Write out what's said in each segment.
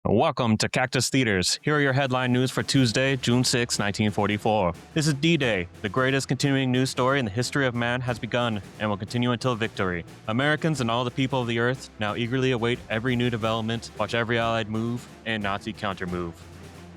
Welcome to Cactus Theaters. Here are your headline news for Tuesday, June 6, 1944. This is D-Day. The greatest continuing news story in the history of man has begun and will continue until victory. Americans and all the people of the earth now eagerly await every new development, watch every Allied move, and Nazi countermove.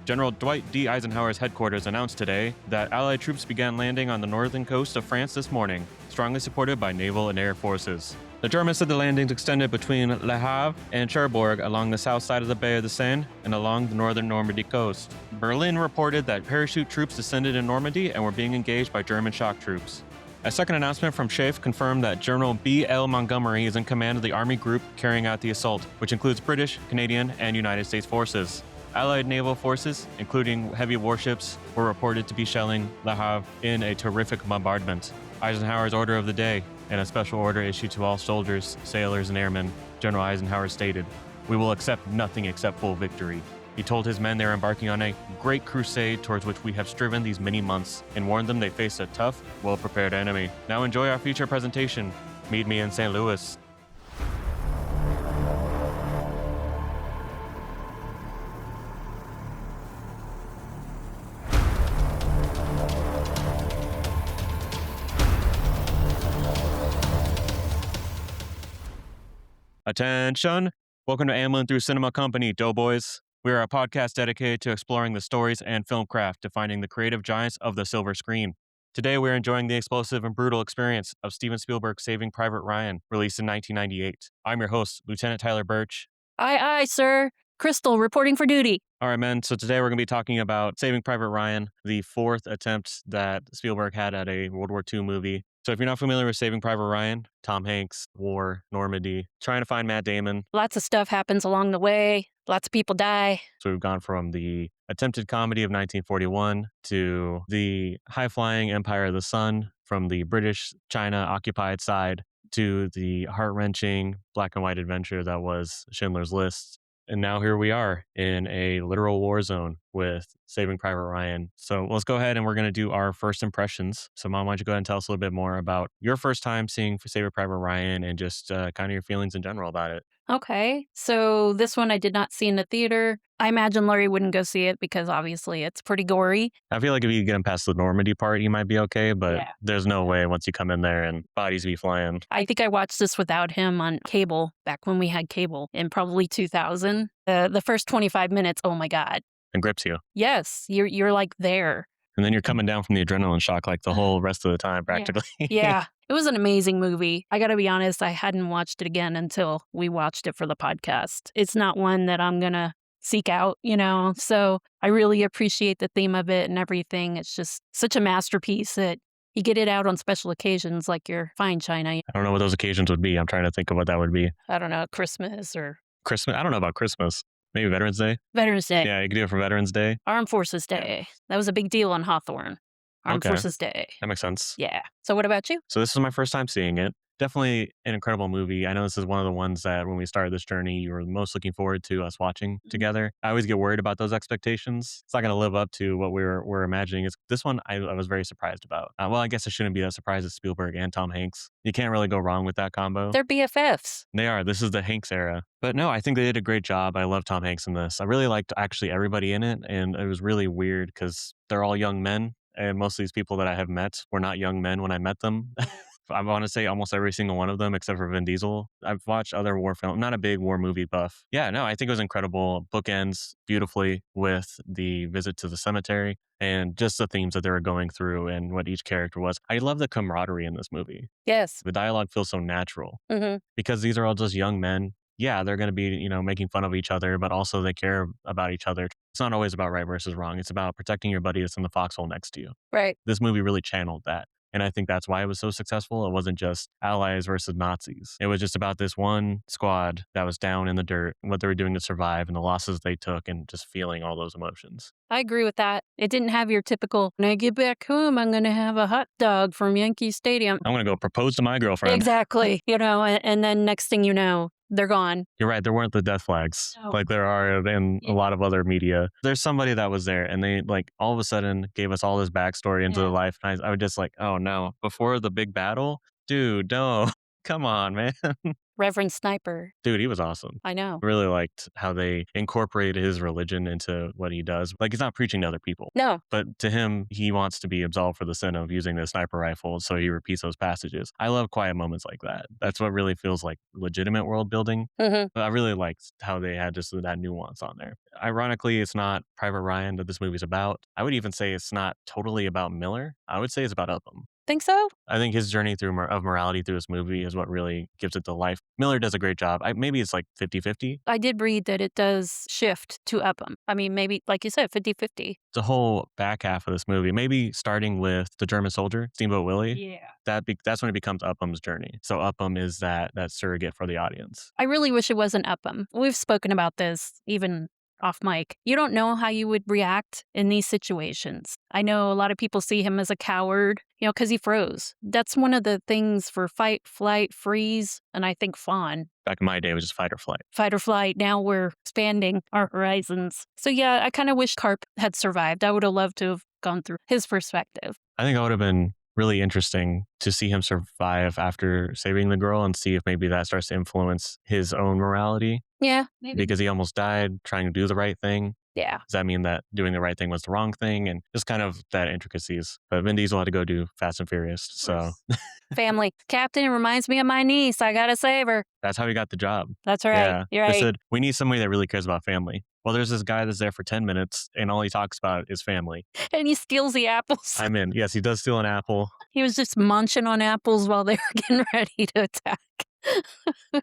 General Dwight D. Eisenhower's headquarters announced today that Allied troops began landing on the northern coast of France this morning, strongly supported by naval and air forces. The Germans said the landings extended between Le Havre and Cherbourg along the south side of the Bay of the Seine and along the northern Normandy coast. Berlin reported that parachute troops descended in Normandy and were being engaged by German shock troops. A second announcement from Schaeff confirmed that General B.L. Montgomery is in command of the Army group carrying out the assault, which includes British, Canadian, and United States forces. Allied naval forces, including heavy warships, were reported to be shelling Le Havre in a terrific bombardment. Eisenhower's order of the day, and a special order issued to all soldiers, sailors, and airmen, General Eisenhower stated, "We will accept nothing except full victory." He told his men they were embarking on a great crusade towards which we have striven these many months, and warned them they faced a tough, well-prepared enemy. Now enjoy our feature presentation. Meet me in St. Louis. Attention! Welcome to Amblin' Through Cinema Company, Doughboys. We are a podcast dedicated to exploring the stories and film craft, defining the creative giants of the silver screen. Today, we're enjoying the explosive and brutal experience of Steven Spielberg's Saving Private Ryan, released in 1998. I'm your host, Lieutenant Tyler Birch. Aye, sir. Crystal, reporting for duty. All right, men. So today we're going to be talking about Saving Private Ryan, the fourth attempt that Spielberg had at a World War II movie. So if you're not familiar with Saving Private Ryan, Tom Hanks, war, Normandy, trying to find Matt Damon. Lots of stuff happens along the way. Lots of people die. So we've gone from the attempted comedy of 1941 to the high-flying Empire of the Sun from the British China occupied side to the heart-wrenching black and white adventure that was Schindler's List. And now here we are in a literal war zone with Saving Private Ryan. So let's go ahead and we're going to do our first impressions. So Mom, why don't you go ahead and tell us a little bit more about your first time seeing Saving Private Ryan and just kind of your feelings in general about it. Okay, so this one I did not see in the theater. I imagine Larry wouldn't go see it because obviously it's pretty gory. I feel like if you get him past the Normandy part, you might be okay, but Yeah. there's no way once you come in there and bodies be flying. I think I watched this without him on cable back when we had cable in probably 2000. The first 25 minutes, oh my God. And grips you. Yes, you're like there. And then you're coming down from the adrenaline shock like the whole rest of the time, practically. Yeah, it was an amazing movie. I got to be honest, I hadn't watched it again until we watched it for the podcast. It's not one that I'm going to seek out, so I really appreciate the theme of it and everything. It's just such a masterpiece that you get it out on special occasions like your fine china. I don't know what those occasions would be. I'm trying to think of what that would be. I don't know, Christmas or... Christmas? I don't know about Christmas. Maybe Veterans Day? Veterans Day. Yeah, you could do it for Veterans Day. Armed Forces Day. That was a big deal on Hawthorne. Armed Forces Day. That makes sense. Yeah. So what about you? So this is my first time seeing it. Definitely an incredible movie. I know this is one of the ones that when we started this journey, you were most looking forward to us watching together. I always get worried about those expectations. It's not going to live up to what we're imagining. This one I was very surprised about. Well, I guess I shouldn't be that surprised at Spielberg and Tom Hanks. You can't really go wrong with that combo. They're BFFs. They are. This is the Hanks era. But no, I think they did a great job. I love Tom Hanks in this. I really liked actually everybody in it. And it was really weird because they're all young men. And most of these people that I have met were not young men when I met them. I want to say almost every single one of them except for Vin Diesel. I've watched other war films. I'm not a big war movie buff. Yeah, no, I think it was incredible. Bookends beautifully with the visit to the cemetery and just the themes that they were going through and what each character was. I love the camaraderie in this movie. Yes. The dialogue feels so natural because these are all just young men. Yeah, they're going to be, making fun of each other, but also they care about each other. It's not always about right versus wrong. It's about protecting your buddy that's in the foxhole next to you. Right. This movie really channeled that. And I think that's why it was so successful. It wasn't just Allies versus Nazis. It was just about this one squad that was down in the dirt, what they were doing to survive and the losses they took and just feeling all those emotions. I agree with that. It didn't have your typical, when I get back home, I'm going to have a hot dog from Yankee Stadium. I'm going to go propose to my girlfriend. Exactly. And then next thing you know, they're gone. You're right. There weren't the death flags like there are in a lot of other media. There's somebody that was there and they all of a sudden gave us all this backstory into the life. And I would just oh no, before the big battle, dude, no, come on, man. Reverend Sniper. Dude, he was awesome. I know. I really liked how they incorporated his religion into what he does. Like, he's not preaching to other people. No. But to him, he wants to be absolved for the sin of using the sniper rifle, so he repeats those passages. I love quiet moments like that. That's what really feels like legitimate world building. Mm-hmm. But I really liked how they had just that nuance on there. Ironically, it's not Private Ryan that this movie's about. I would even say it's not totally about Miller. I would say it's about Upham. Think so? I think his journey of morality through this movie is what really gives it the life. Miller does a great job. Maybe it's like 50-50. I did read that it does shift to Upham. I mean, maybe, like you said, 50-50. The whole back half of this movie, maybe starting with the German soldier, Steamboat Willie. Yeah. That's when it becomes Upham's journey. So Upham is that surrogate for the audience. I really wish it wasn't Upham. We've spoken about this even off mic. You don't know how you would react in these situations. I know a lot of people see him as a coward, because he froze. That's one of the things for fight, flight, freeze, and I think fawn. Back in my day, it was just fight or flight. Fight or flight. Now we're expanding our horizons. So yeah, I kind of wish Carp had survived. I would have loved to have gone through his perspective. I think it would have been really interesting to see him survive after saving the girl and see if maybe that starts to influence his own morality. Yeah, maybe. Because he almost died trying to do the right thing. Yeah. Does that mean that doing the right thing was the wrong thing? And just kind of that intricacies. But Vin Diesel had to go do Fast and Furious. So Family. Captain reminds me of my niece. I got to save her. That's how he got the job. That's right. Yeah. You're right. They said, we need somebody that really cares about family. Well, there's this guy that's there for 10 minutes and all he talks about is family. And he steals the apples. I'm in. Yes, he does steal an apple. He was just munching on apples while they were getting ready to attack. Oh,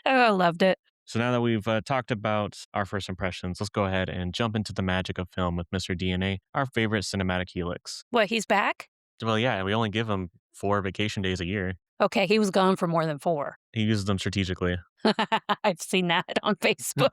I loved it. So now that we've talked about our first impressions, let's go ahead and jump into the magic of film with Mr. DNA, our favorite cinematic helix. What, he's back? Well, yeah, we only give him 4 vacation days a year. Okay, he was gone for more than 4. He uses them strategically. I've seen that on Facebook.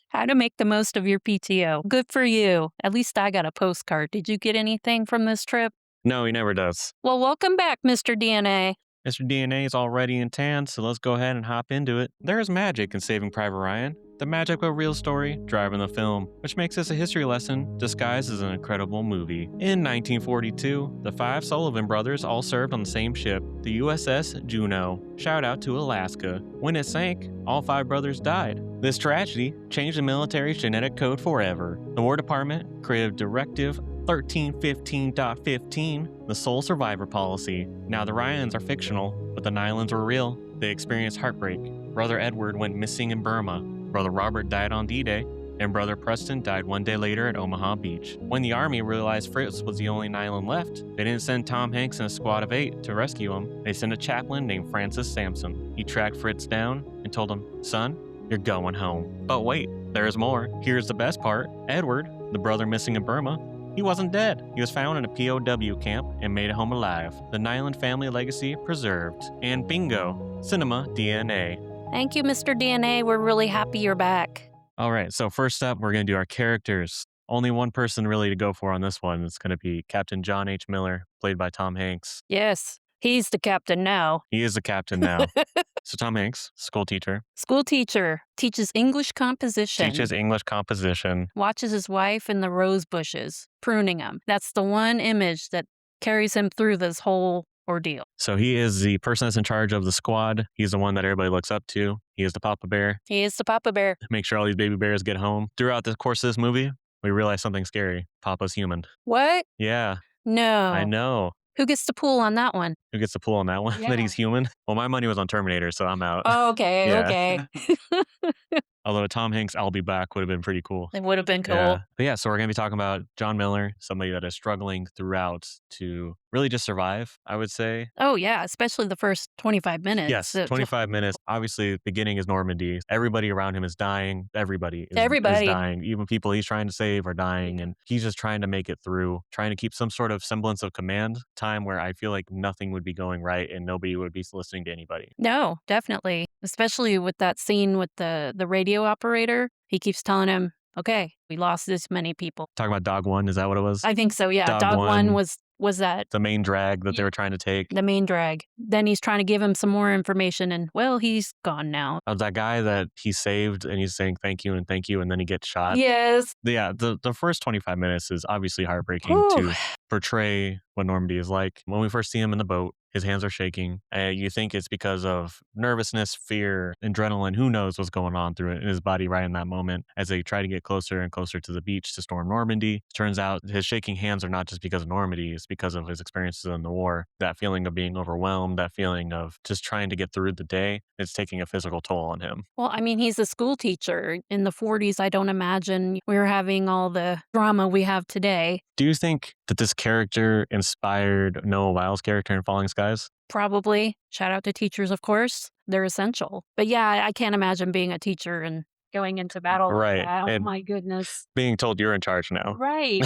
How to make the most of your PTO. Good for you. At least I got a postcard. Did you get anything from this trip? No, he never does. Well, welcome back, Mr. DNA. Mr. DNA is already in town, so let's go ahead and hop into it. There is magic in Saving Private Ryan. The magic of a real story driving the film, which makes this a history lesson disguised as an incredible movie. In 1942, the 5 Sullivan brothers all served on the same ship, the USS Juneau. Shout out to Alaska. When it sank, all 5 brothers died. This tragedy changed the military's genetic code forever. The War Department created Directive 1315.15, the sole survivor policy. Now the Ryans are fictional, but the Nylans were real. They experienced heartbreak. Brother Edward went missing in Burma. Brother Robert died on D-Day, and Brother Preston died 1 day later at Omaha Beach. When the Army realized Fritz was the only Nylan left, they didn't send Tom Hanks and a squad of 8 to rescue him. They sent a chaplain named Francis Sampson. He tracked Fritz down and told him, "Son, you're going home." But wait, there's more. Here's the best part. Edward, the brother missing in Burma, he wasn't dead. He was found in a POW camp and made it home alive. The Nyland family legacy preserved. And bingo, cinema DNA. Thank you, Mr. DNA. We're really happy you're back. All right, so first up, we're going to do our characters. Only one person really to go for on this one. It's going to be Captain John H. Miller, played by Tom Hanks. Yes, he's the captain now. He is the captain now. So Tom Hanks, school teacher. School teacher, teaches English composition. Teaches English composition. Watches his wife in the rose bushes, pruning them. That's the one image that carries him through this whole ordeal. So he is the person that's in charge of the squad. He's the one that everybody looks up to. He is the Papa Bear. He is the Papa Bear. Make sure all these baby bears get home. Throughout the course of this movie, we realize something scary. Papa's human. What? Yeah. No. I know. Who gets to pull on that one? Who gets to pull on that one? Yeah. That he's human? Well, my money was on Terminator, so I'm out. Oh, okay, Yeah. okay. Although a Tom Hanks I'll be back would have been pretty cool. It would have been cool. Yeah. But yeah, so we're going to be talking about John Miller, somebody that is struggling throughout to really just survive, I would say. Oh, yeah, especially the first 25 minutes. Yes, 25 minutes. Obviously, beginning is Normandy. Everybody around him is dying. Everybody is dying. Even people he's trying to save are dying. And he's just trying to make it through, trying to keep some sort of semblance of command time where I feel like nothing would be going right and nobody would be listening to anybody. No, definitely. Especially with that scene with the radio operator. He keeps telling him, okay, we lost this many people. Talking about Dog One, is that what it was? I think so, yeah. Dog One was that. The main drag that they were trying to take. The main drag. Then he's trying to give him some more information and, well, he's gone now. That guy that he saved and he's saying thank you, and then he gets shot. Yes. Yeah, the first 25 minutes is obviously heartbreaking Ooh. to portray what Normandy is like. When we first see him in the boat, His hands are shaking. You think it's because of nervousness, fear, adrenaline. Who knows what's going on through it in his body right in that moment as they try to get closer and closer to the beach to storm Normandy. Turns out his shaking hands are not just because of Normandy, it's because of his experiences in the war. That feeling of being overwhelmed, that feeling of just trying to get through the day, it's taking a physical toll on him. Well, I mean, he's a school teacher. In the 40s, I don't imagine we were having all the drama we have today. Do you think that this character inspired Noah Wile's character in Falling Skies? Probably. Shout out to teachers, of course. They're essential. But yeah, I can't imagine being a teacher and going into battle like Right. that. Oh And my goodness. being told you're in charge now. Right.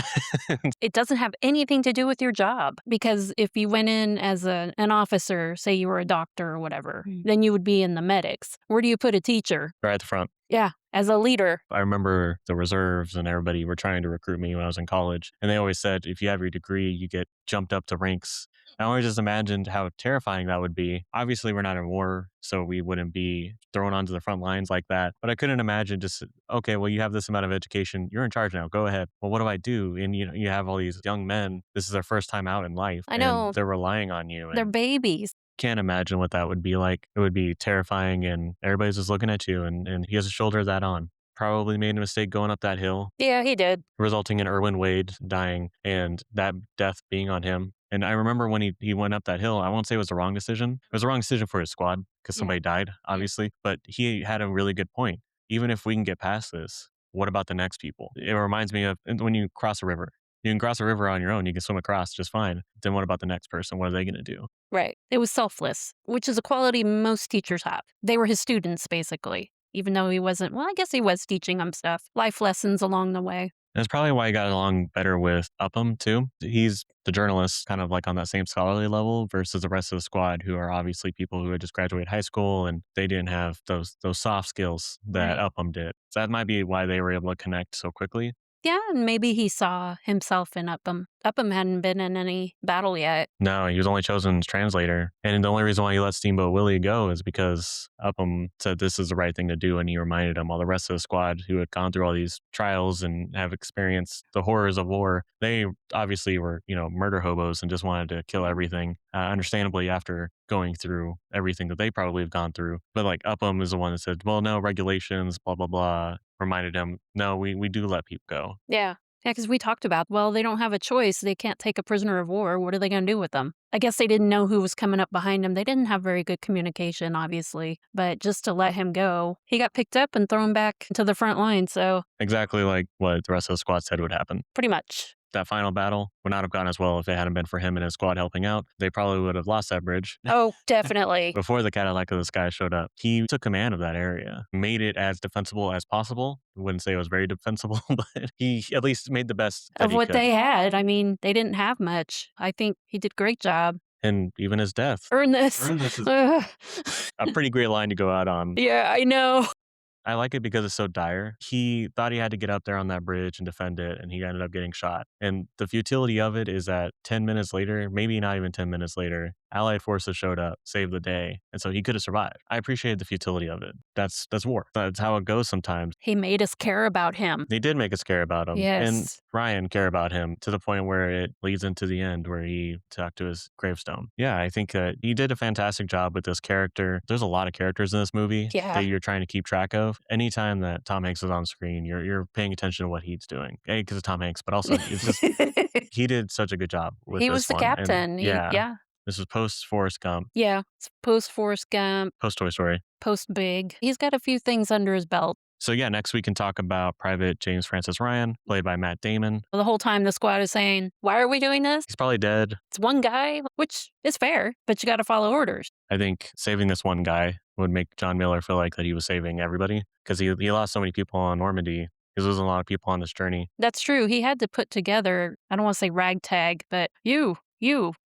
It doesn't have anything to do with your job because if you went in as an officer, say you were a doctor or whatever, then you would be in the medics. Where do you put a teacher? Right at the front. Yeah, as a leader. I remember the reserves and everybody were trying to recruit me when I was in college. And they always said, if you have your degree, you get jumped up to ranks. I always just imagined how terrifying that would be. Obviously, we're not in war, so we wouldn't be thrown onto the front lines like that. But I couldn't imagine just, okay, well, you have this amount of education. You're in charge now. Go ahead. Well, what do I do? And you have all these young men. This is their first time out in life. I know. And they're relying on you. They're And babies. can't imagine what that would be like. It would be terrifying, and everybody's just looking at you, and he has to shoulder that on. Probably made a mistake going up that hill, Yeah, he did. resulting in Erwin Wade dying and that death being on him. And I remember when he went up that hill, I won't say it was the wrong decision. It was the wrong decision for his squad because somebody died, obviously. But he had a really good point. Even if we can get past this, what about the next people? It reminds me of when you cross a river. You can cross a river on your own. You can swim across just fine. Then what about the next person? What are they going to do? Right. It was selfless, which is a quality most teachers have. They were his students, basically, even though he wasn't. Well, I guess he was teaching them stuff, life lessons along the way. That's probably why he got along better with Upham, too. He's the journalist, kind of like on that same scholarly level versus the rest of the squad, who are obviously people who had just graduated high school and they didn't have those soft skills that Right. Upham did. So that might be why they were able to connect so quickly. Yeah, and maybe he saw himself in Upham. Upham hadn't been in any battle yet. No, he was only chosen as translator. And the only reason why he let Steamboat Willie go is because Upham said this is the right thing to do. And he reminded him, all the rest of the squad who had gone through all these trials and have experienced the horrors of war, they obviously were, murder hobos and just wanted to kill everything, understandably after going through everything that they probably have gone through. But like Upham is the one that said, well, no, regulations, blah, blah, blah, reminded him, no, we do let people go. Yeah. Yeah, because we talked about, well, they don't have a choice. They can't take a prisoner of war. What are they going to do with them? I guess they didn't know who was coming up behind them. They didn't have very good communication, obviously. But just to let him go, he got picked up and thrown back to the front line. So Exactly like what the rest of the squad said would happen. pretty much. That final battle would not have gone as well if it hadn't been for him and his squad helping out. They probably would have lost that bridge. Oh, definitely. Before the Cadillac of the Sky showed up. He took command of that area, made it as defensible as possible. I wouldn't say it was very defensible, but he at least made the best that Of he what could. they had. I mean, they didn't have much. I think he did a great job. And even his death. Earn this. Earn this is Ugh. a pretty great line to go out on. Yeah, I know. I like it because it's so dire. He thought he had to get up there on that bridge and defend it, and he ended up getting shot. And the futility of it is that 10 minutes later, maybe not even 10 minutes later, Allied forces showed up, saved the day, and so he could have survived. I appreciated the futility of it. That's war. That's how it goes sometimes. He made us care about him. They did make us care about him. And Yes. Ryan care about him to the point where it leads into the end where he talked to his gravestone. Yeah, I think he did a fantastic job with this character. There's a lot of characters in this movie Yeah. that you're trying to keep track of. Anytime that Tom Hanks is on screen, you're paying attention to what he's doing. A, because of Tom Hanks, but also it's just he did such a good job with He this was the one. And captain. yeah. This was post Forrest Gump, Yeah. It's post Forrest Gump, post Toy Story. post Big. He's got a few things under his belt. So yeah, next we can talk about Private James Francis Ryan, played by Matt Damon. The whole time the squad is saying, why are we doing this? He's probably dead. It's one guy, which is fair, but you got to follow orders. I think saving this one guy would make John Miller feel like that he was saving everybody because he lost so many people on Normandy. He's losing a lot of people on this journey. That's true. He had to put together, I don't want to say ragtag, but you,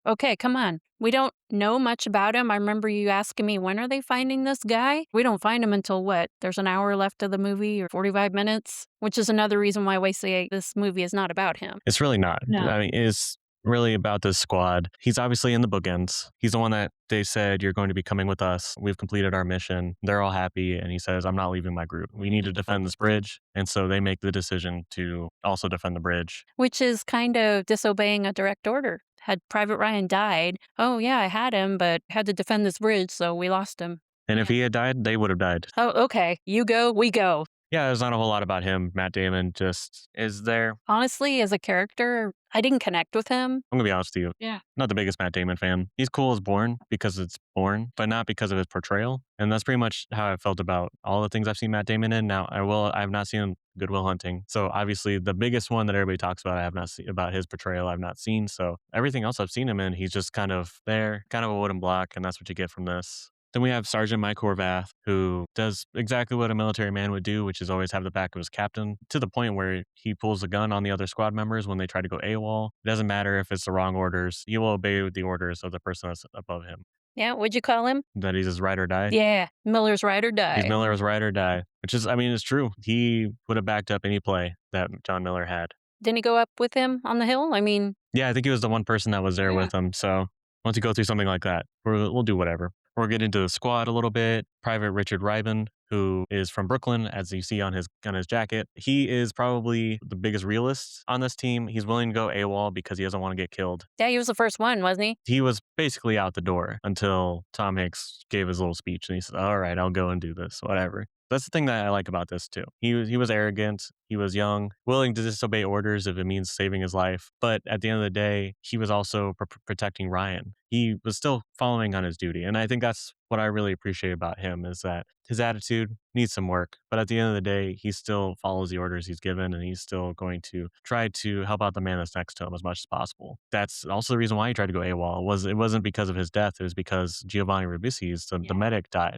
okay, come on. We don't know much about him. I remember you asking me, when are they finding this guy? We don't find him until what? There's an hour left of the movie or 45 minutes, which is another reason why we say this movie is not about him. It's really not. No. I mean, it's really about this squad. He's obviously in the bookends. He's the one that they said, you're going to be coming with us. We've completed our mission. They're all happy. And he says, I'm not leaving my group. We need to defend this bridge. And so they make the decision to also defend the bridge. Which is kind of disobeying a direct order. had Private Ryan died, oh, yeah, I had him, but had to defend this bridge, so we lost him. And if he had died, they would have died. Oh, okay. You go, we go. Yeah, there's not a whole lot about him. Matt Damon just is there. Honestly, as a character, I didn't connect with him. I'm going to be honest with you. Yeah. Not the biggest Matt Damon fan. He's cool as Bourne because it's Bourne, but not because of his portrayal. And that's pretty much how I felt about all the things I've seen Matt Damon in. Now, I've not seen Good Will Hunting. So obviously the biggest one that everybody talks about, I have not seen about his portrayal. I've not seen. So everything else I've seen him in, he's just kind of there, kind of a wooden block. And that's what you get from this. Then we have Sergeant Mike Horvath, who does exactly what a military man would do, which is always have the back of his captain, to the point where he pulls the gun on the other squad members when they try to go AWOL. It doesn't matter if it's the wrong orders. He will obey the orders of the person that's above him. Yeah, what'd you call him? That he's his ride or die. Yeah, Miller's ride or die. He's Miller's ride or die, which is, I mean, it's true. He would have backed up any play that John Miller had. Didn't he go up with him on the hill? I mean... Yeah, I think he was the one person that was there with him. So once you go through something like that, we'll do whatever. We'll get into the squad a little bit. Private Richard Riben, who is from Brooklyn, as you see on his jacket. He is probably the biggest realist on this team. He's willing to go AWOL because he doesn't want to get killed. Yeah, he was the first one, wasn't he? He was basically out the door until Tom Hanks gave his little speech and he said, all right, I'll go and do this, whatever. That's the thing that I like about this too. He was arrogant. He was young, willing to disobey orders if it means saving his life. But at the end of the day, he was also protecting Ryan. He was still following on his duty. And I think that's what I really appreciate about him is that his attitude needs some work. But at the end of the day, he still follows the orders he's given and he's still going to try to help out the man that's next to him as much as possible. That's also the reason why he tried to go AWOL. It wasn't because of his death. It was because Giovanni Ribisi's, the medic, died.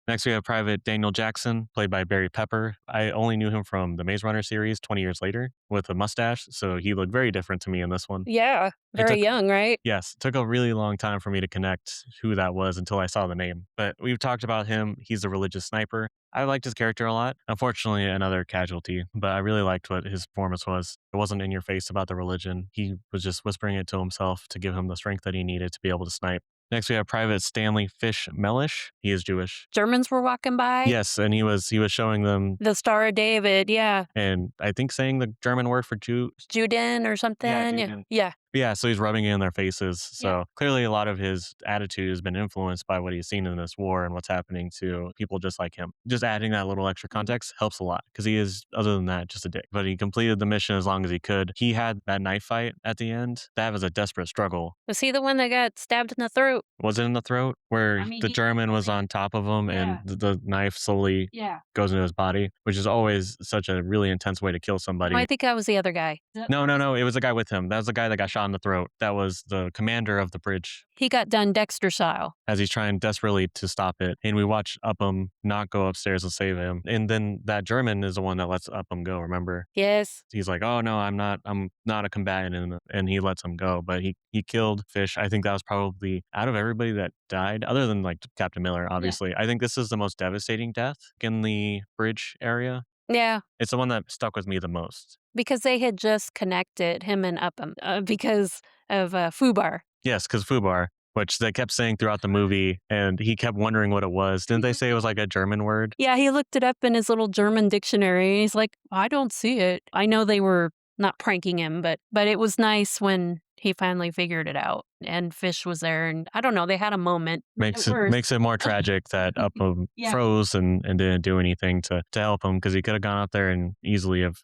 Next, we have Private Daniel Jackson, played by Barry Pepper. I only knew him from the Maze Runner series 20 years later with a mustache, so he looked very different to me in this one. Yeah, very young, right? Yes, it took a really long time for me to connect who that was until I saw the name. But we've talked about him. He's a religious sniper. I liked his character a lot. Unfortunately, another casualty, but I really liked what his performance was. It wasn't in your face about the religion. He was just whispering it to himself to give him the strength that he needed to be able to snipe. Next, we have Private Stanley Fish Mellish. He is Jewish. Germans were walking by? Yes, and he was showing them the Star of David, yeah. And I think saying the German word for Jew. Juden or something. Juden. Yeah. Yeah, so he's rubbing it in their faces. So clearly a lot of his attitude has been influenced by what he's seen in this war and what's happening to people just like him. Just adding that little extra context helps a lot because he is, other than that, just a dick. But he completed the mission as long as he could. He had that knife fight at the end. That was a desperate struggle. Was he the one that got stabbed in the throat? Was it in the throat? Where the German was on top of him and the knife slowly goes into his body, which is always such a really intense way to kill somebody. I think that was the other guy. No. It was the guy with him. That was the guy that got shot in the throat. That was the commander of the bridge. He got done Dexter style. As he's trying desperately to stop it. And we watch Upham not go upstairs and save him. And then that German is the one that lets Upham go, remember? Yes. He's like, oh no, I'm not a combatant. And he lets him go. But he killed Fish. I think that was probably out of everybody that died, other than like Captain Miller, obviously. I think this is the most devastating death in the bridge area. Yeah. It's the one that stuck with me the most. Because they had just connected him and Upham because of FUBAR. Yes, because FUBAR, which they kept saying throughout the movie, and he kept wondering what it was. Didn't they say it was like a German word? Yeah, he looked it up in his little German dictionary, and he's like, I don't see it. I know they were not pranking him, but it was nice when he finally figured it out. And Fish was there, and I don't know, they had a moment. Makes it more tragic that Upham froze and didn't do anything to help him, because he could have gone up there and easily have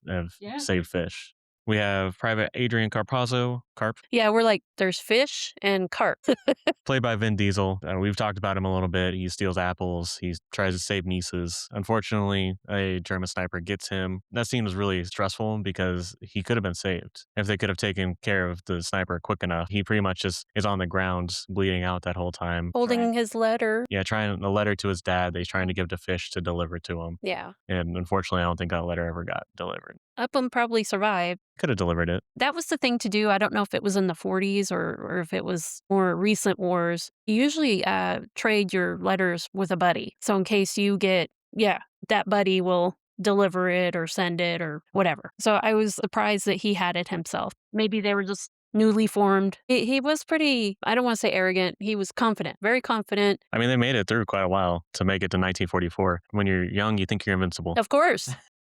saved Fish. We have Private Adrian Carpazzo, Carp. Yeah, we're like, there's Fish and Carp. Played by Vin Diesel. We've talked about him a little bit. He steals apples. He tries to save nieces. Unfortunately, a German sniper gets him. That scene was really stressful because he could have been saved. If they could have taken care of the sniper quick enough, he pretty much just is on the ground bleeding out that whole time. Holding his letter. Yeah, trying a letter to his dad that he's trying to give to Fish to deliver to him. Yeah. And unfortunately, I don't think that letter ever got delivered. Upham probably survived. Could have delivered it. That was the thing to do. I don't know if it was in the 40s or if it was more recent wars. You usually trade your letters with a buddy. So in case you get, that buddy will deliver it or send it or whatever. So I was surprised that he had it himself. Maybe they were just newly formed. He was pretty, I don't want to say arrogant. He was confident, very confident. I mean, they made it through quite a while to make it to 1944. When you're young, you think you're invincible. Of course.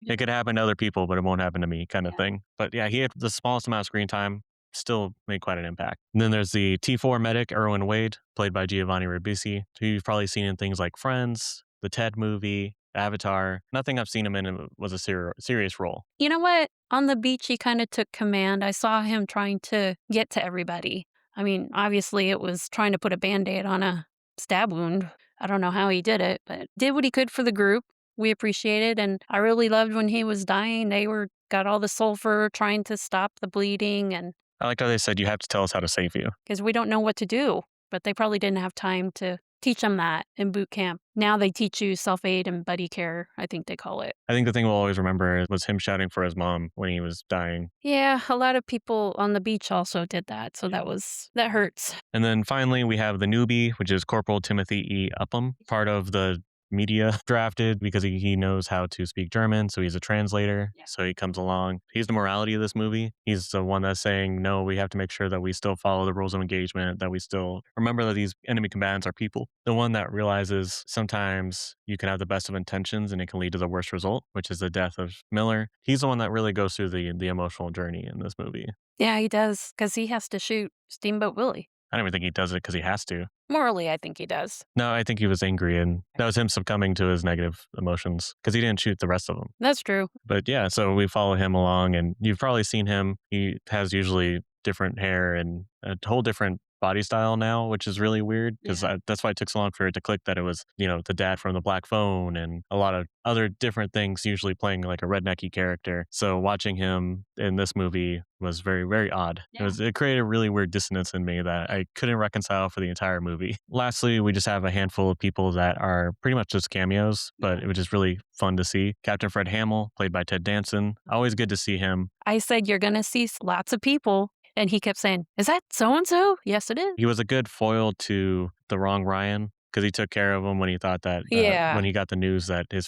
It could happen to other people, but it won't happen to me kind of thing. But yeah, he had the smallest amount of screen time. still made quite an impact. And then there's the T4 medic, Erwin Wade, played by Giovanni Ribisi, who you've probably seen in things like Friends, the Ted movie, Avatar. Nothing I've seen him in was a serious role. You know what? On the beach, he kind of took command. I saw him trying to get to everybody. I mean, obviously, it was trying to put a Band-Aid on a stab wound. I don't know how he did it, but did what he could for the group. We appreciated, and I really loved when he was dying. They got all the sulfur, trying to stop the bleeding, and I like how they said, you have to tell us how to save you. because we don't know what to do, but they probably didn't have time to teach them that in boot camp. Now they teach you self-aid and buddy care, I think they call it. I think the thing we'll always remember was him shouting for his mom when he was dying. Yeah, a lot of people on the beach also did that, so that hurts. And then finally, we have the newbie, which is Corporal Timothy E. Upham, part of the media drafted because he knows how to speak German, so he's a translator. Yeah. So he comes along. He's the morality of this movie. He's the one that's saying, no, we have to make sure that we still follow the rules of engagement, that we still remember that these enemy combatants are people. The one that realizes sometimes you can have the best of intentions and it can lead to the worst result, which is the death of Miller. He's the one that really goes through the emotional journey in this movie. Yeah, he does, because he has to shoot Steamboat Willie. I don't even think he does it because he has to. Morally, I think he does. No, I think he was angry, and that was him succumbing to his negative emotions because he didn't shoot the rest of them. That's true. But yeah, so we follow him along, and you've probably seen him. He has usually different hair and a whole different body style now, which is really weird because that's why it took so long for it to click that it was, the dad from the Black Phone and a lot of other different things, usually playing like a rednecky character. So watching him in this movie was very, very odd. Yeah. It created a really weird dissonance in me that I couldn't reconcile for the entire movie. Lastly, we just have a handful of people that are pretty much just cameos, but it was just really fun to see. Captain Fred Hamill, played by Ted Danson. Always good to see him. I said, you're going to see lots of people. And he kept saying, is that so-and-so? Yes, it is. He was a good foil to the wrong Ryan because he took care of him when he thought that, when he got the news that his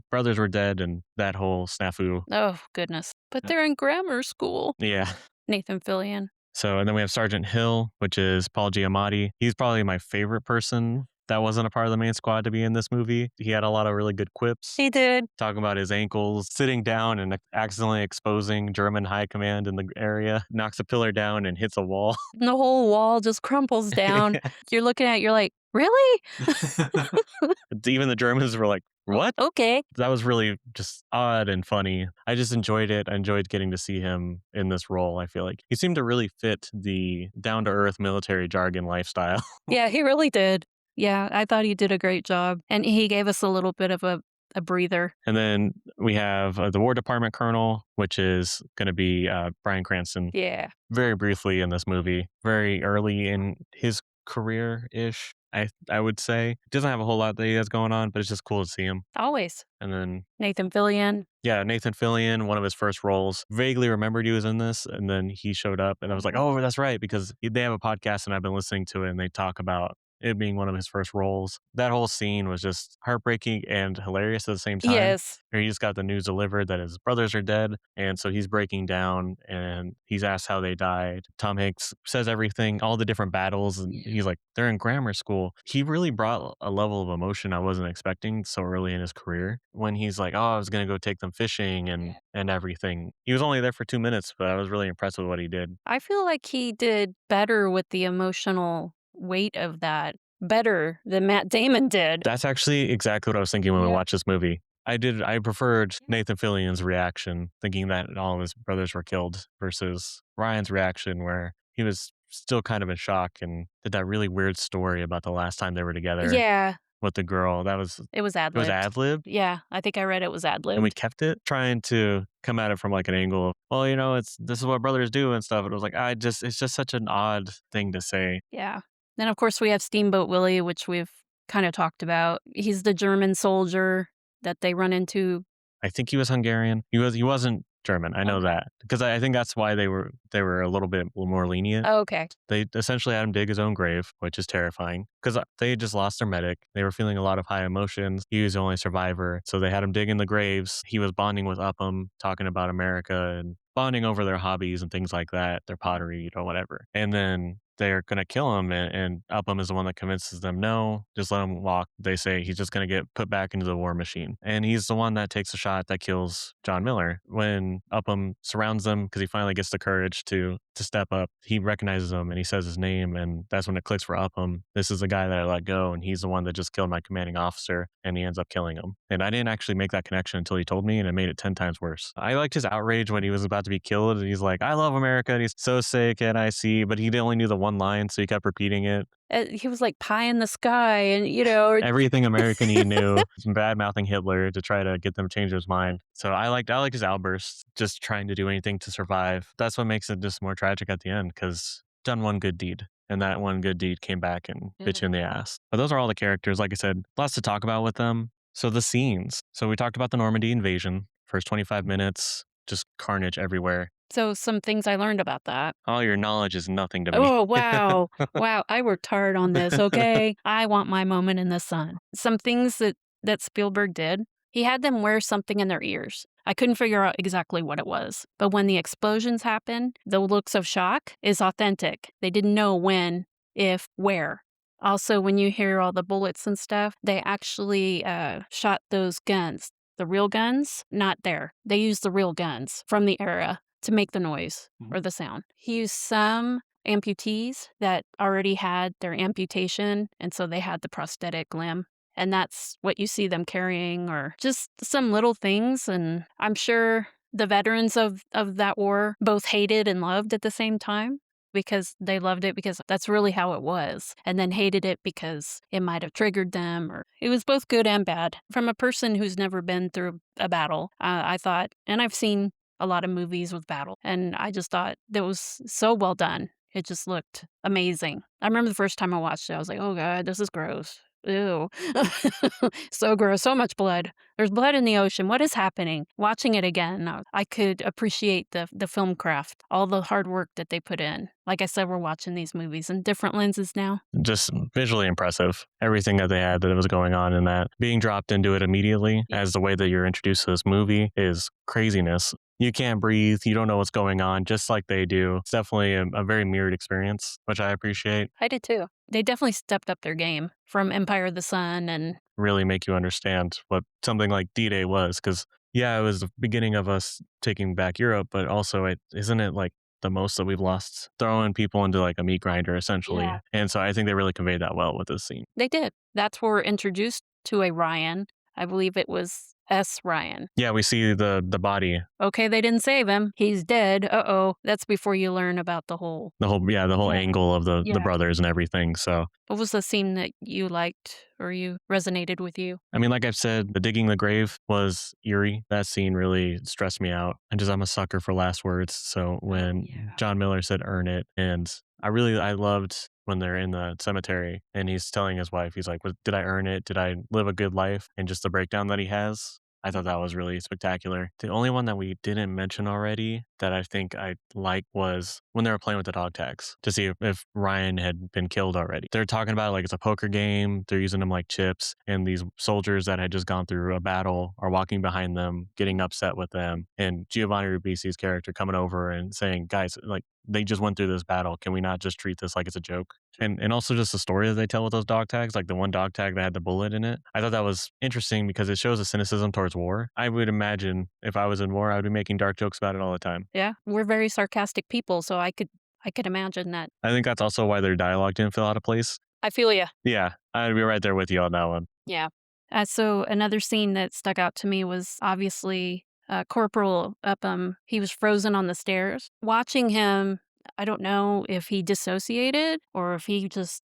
brothers were dead and that whole snafu. Oh, goodness. But they're in grammar school. Yeah. Nathan Fillion. So, and then we have Sergeant Hill, which is Paul Giamatti. He's probably my favorite person that wasn't a part of the main squad to be in this movie. He had a lot of really good quips. He did. Talking about his ankles, sitting down and accidentally exposing German high command in the area, knocks a pillar down and hits a wall. The whole wall just crumples down. You're looking at it, you're like, really? Even the Germans were like, what? Okay. That was really just odd and funny. I just enjoyed it. I enjoyed getting to see him in this role. I feel like he seemed to really fit the down-to-earth military jargon lifestyle. Yeah, he really did. Yeah, I thought he did a great job. And he gave us a little bit of a breather. And then we have the War Department Colonel, which is going to be Bryan Cranston. Yeah. Very briefly in this movie, very early in his career-ish, I would say. Doesn't have a whole lot that he has going on, but it's just cool to see him. Always. And then Nathan Fillion. Yeah, Nathan Fillion, one of his first roles. Vaguely remembered he was in this, and then he showed up, and I was like, oh, that's right, because they have a podcast, and I've been listening to it, and they talk about it being one of his first roles. That whole scene was just heartbreaking and hilarious at the same time. Yes. Where he just got the news delivered that his brothers are dead, and so he's breaking down, and he's asked how they died. Tom Hanks says everything, all the different battles, and he's like, they're in grammar school. He really brought a level of emotion I wasn't expecting so early in his career. When he's like, oh, I was going to go take them fishing and everything. He was only there for 2 minutes, but I was really impressed with what he did. I feel like he did better with the emotional weight of that, better than Matt Damon did. That's actually exactly what I was thinking when we watched this movie. I preferred Nathan Fillion's reaction, thinking that all of his brothers were killed, versus Ryan's reaction where he was still kind of in shock and did that really weird story about the last time they were together. Yeah. With the girl. It was ad-libbed. It was ad-libbed? Yeah, I think I read it was ad-libbed. And we kept it, trying to come at it from like an angle of, well, this is what brothers do and stuff. And it was like, it's just such an odd thing to say. Yeah. Then, of course, we have Steamboat Willie, which we've kind of talked about. He's the German soldier that they run into. I think he was Hungarian. He wasn't German. I know that because I think that's why they were a little bit more lenient. Oh, okay. They essentially had him dig his own grave, which is terrifying because they had just lost their medic. They were feeling a lot of high emotions. He was the only survivor. So they had him dig in the graves. He was bonding with Upham, talking about America and bonding over their hobbies and things like that, their pottery, whatever. And then they're going to kill him. And Upham is the one that convinces them, no, just let him walk. They say he's just going to get put back into the war machine. And he's the one that takes a shot that kills John Miller. When Upham surrounds them, because he finally gets the courage to step up, he recognizes him and he says his name. And that's when it clicks for Upham. This is the guy that I let go. And he's the one that just killed my commanding officer. And he ends up killing him. And I didn't actually make that connection until he told me, and it made it 10 times worse. I liked his outrage when he was about to be killed. And he's like, I love America. And he's so sick, and I see, but he only knew the one line, so he kept repeating it. He was like pie in the sky, and Everything American he knew, some bad mouthing Hitler to try to get them to change his mind. So I liked his outbursts, just trying to do anything to survive. That's what makes it just more tragic at the end, because done one good deed. And that one good deed came back and bit you in the ass. But those are all the characters. Like I said, lots to talk about with them. So the scenes. So we talked about the Normandy invasion. First 25 minutes, just carnage everywhere. So some things I learned about that. All your knowledge is nothing to me. Oh, wow. Wow. I worked hard on this, okay? I want my moment in the sun. Some things that Spielberg did, he had them wear something in their ears. I couldn't figure out exactly what it was. But when the explosions happened, the looks of shock is authentic. They didn't know when, if, where. Also, when you hear all the bullets and stuff, they actually shot those guns. The real guns, not there. They used the real guns from the era to make the noise or the sound. He used some amputees that already had their amputation, and so they had the prosthetic limb. And that's what you see them carrying, or just some little things. And I'm sure the veterans of that war both hated and loved at the same time, because they loved it because that's really how it was, and then hated it because it might have triggered them, or it was both good and bad. From a person who's never been through a battle, I thought, and I've seen a lot of movies with battle, and I just thought that was so well done. It just looked amazing. I remember the first time I watched it, I was like, oh God, this is gross. Ew. So gross. So much blood. There's blood in the ocean. What is happening? Watching it again, I could appreciate the film craft, all the hard work that they put in. Like I said, we're watching these movies in different lenses now. Just visually impressive. Everything that they had that was going on in that. Being dropped into it immediately as the way that you're introduced to this movie is craziness. You can't breathe. You don't know what's going on, just like they do. It's definitely a very mirrored experience, which I appreciate. I did too. They definitely stepped up their game from Empire of the Sun and really make you understand what something like D-Day was. Because, yeah, it was the beginning of us taking back Europe, but also isn't it like the most that we've lost? Throwing people into like a meat grinder, essentially. Yeah. And so I think they really conveyed that well with this scene. They did. That's where we're introduced to a Ryan. I believe it was S. Ryan. Yeah, we see the body. Okay, they didn't save him. He's dead. Uh-oh. That's before you learn about the whole angle of the brothers and everything. So what was the scene that you liked or you resonated with you? I mean, like I've said, the digging the grave was eerie. That scene really stressed me out. I'm a sucker for last words. So when John Miller said earn it, and I loved when they're in the cemetery and he's telling his wife, he's like, did I earn it? Did I live a good life? And just the breakdown that he has, I thought that was really spectacular. The only one that we didn't mention already that I think I liked was when they were playing with the dog tags to see if Ryan had been killed already. They're talking about it like it's a poker game. They're using them like chips. And these soldiers that had just gone through a battle are walking behind them, getting upset with them. And Giovanni Ribisi's character coming over and saying, guys, like, they just went through this battle. Can we not just treat this like it's a joke? And also just the story that they tell with those dog tags, like the one dog tag that had the bullet in it. I thought that was interesting because it shows a cynicism towards war. I would imagine if I was in war, I would be making dark jokes about it all the time. Yeah, we're very sarcastic people, so I could imagine that. I think that's also why their dialogue didn't feel out of place. I feel ya. Yeah, I'd be right there with you on that one. Yeah. So another scene that stuck out to me was obviously Corporal Upham. He was frozen on the stairs. Watching him, I don't know if he dissociated or if he just,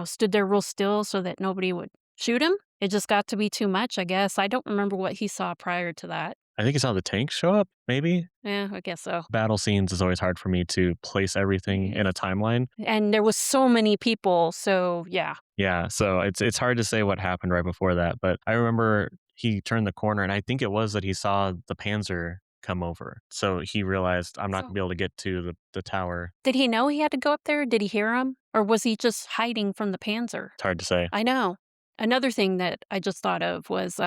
stood there real still so that nobody would shoot him. It just got to be too much, I guess. I don't remember what he saw prior to that. I think he saw the tank show up, maybe? Yeah, I guess so. Battle scenes is always hard for me to place everything in a timeline. And there was so many people, so yeah. Yeah, so it's hard to say what happened right before that, but I remember he turned the corner, and I think it was that he saw the Panzer come over. So he realized, I'm not going to be able to get to the tower. Did he know he had to go up there? Did he hear him? Or was he just hiding from the Panzer? It's hard to say. I know. Another thing that I just thought of was,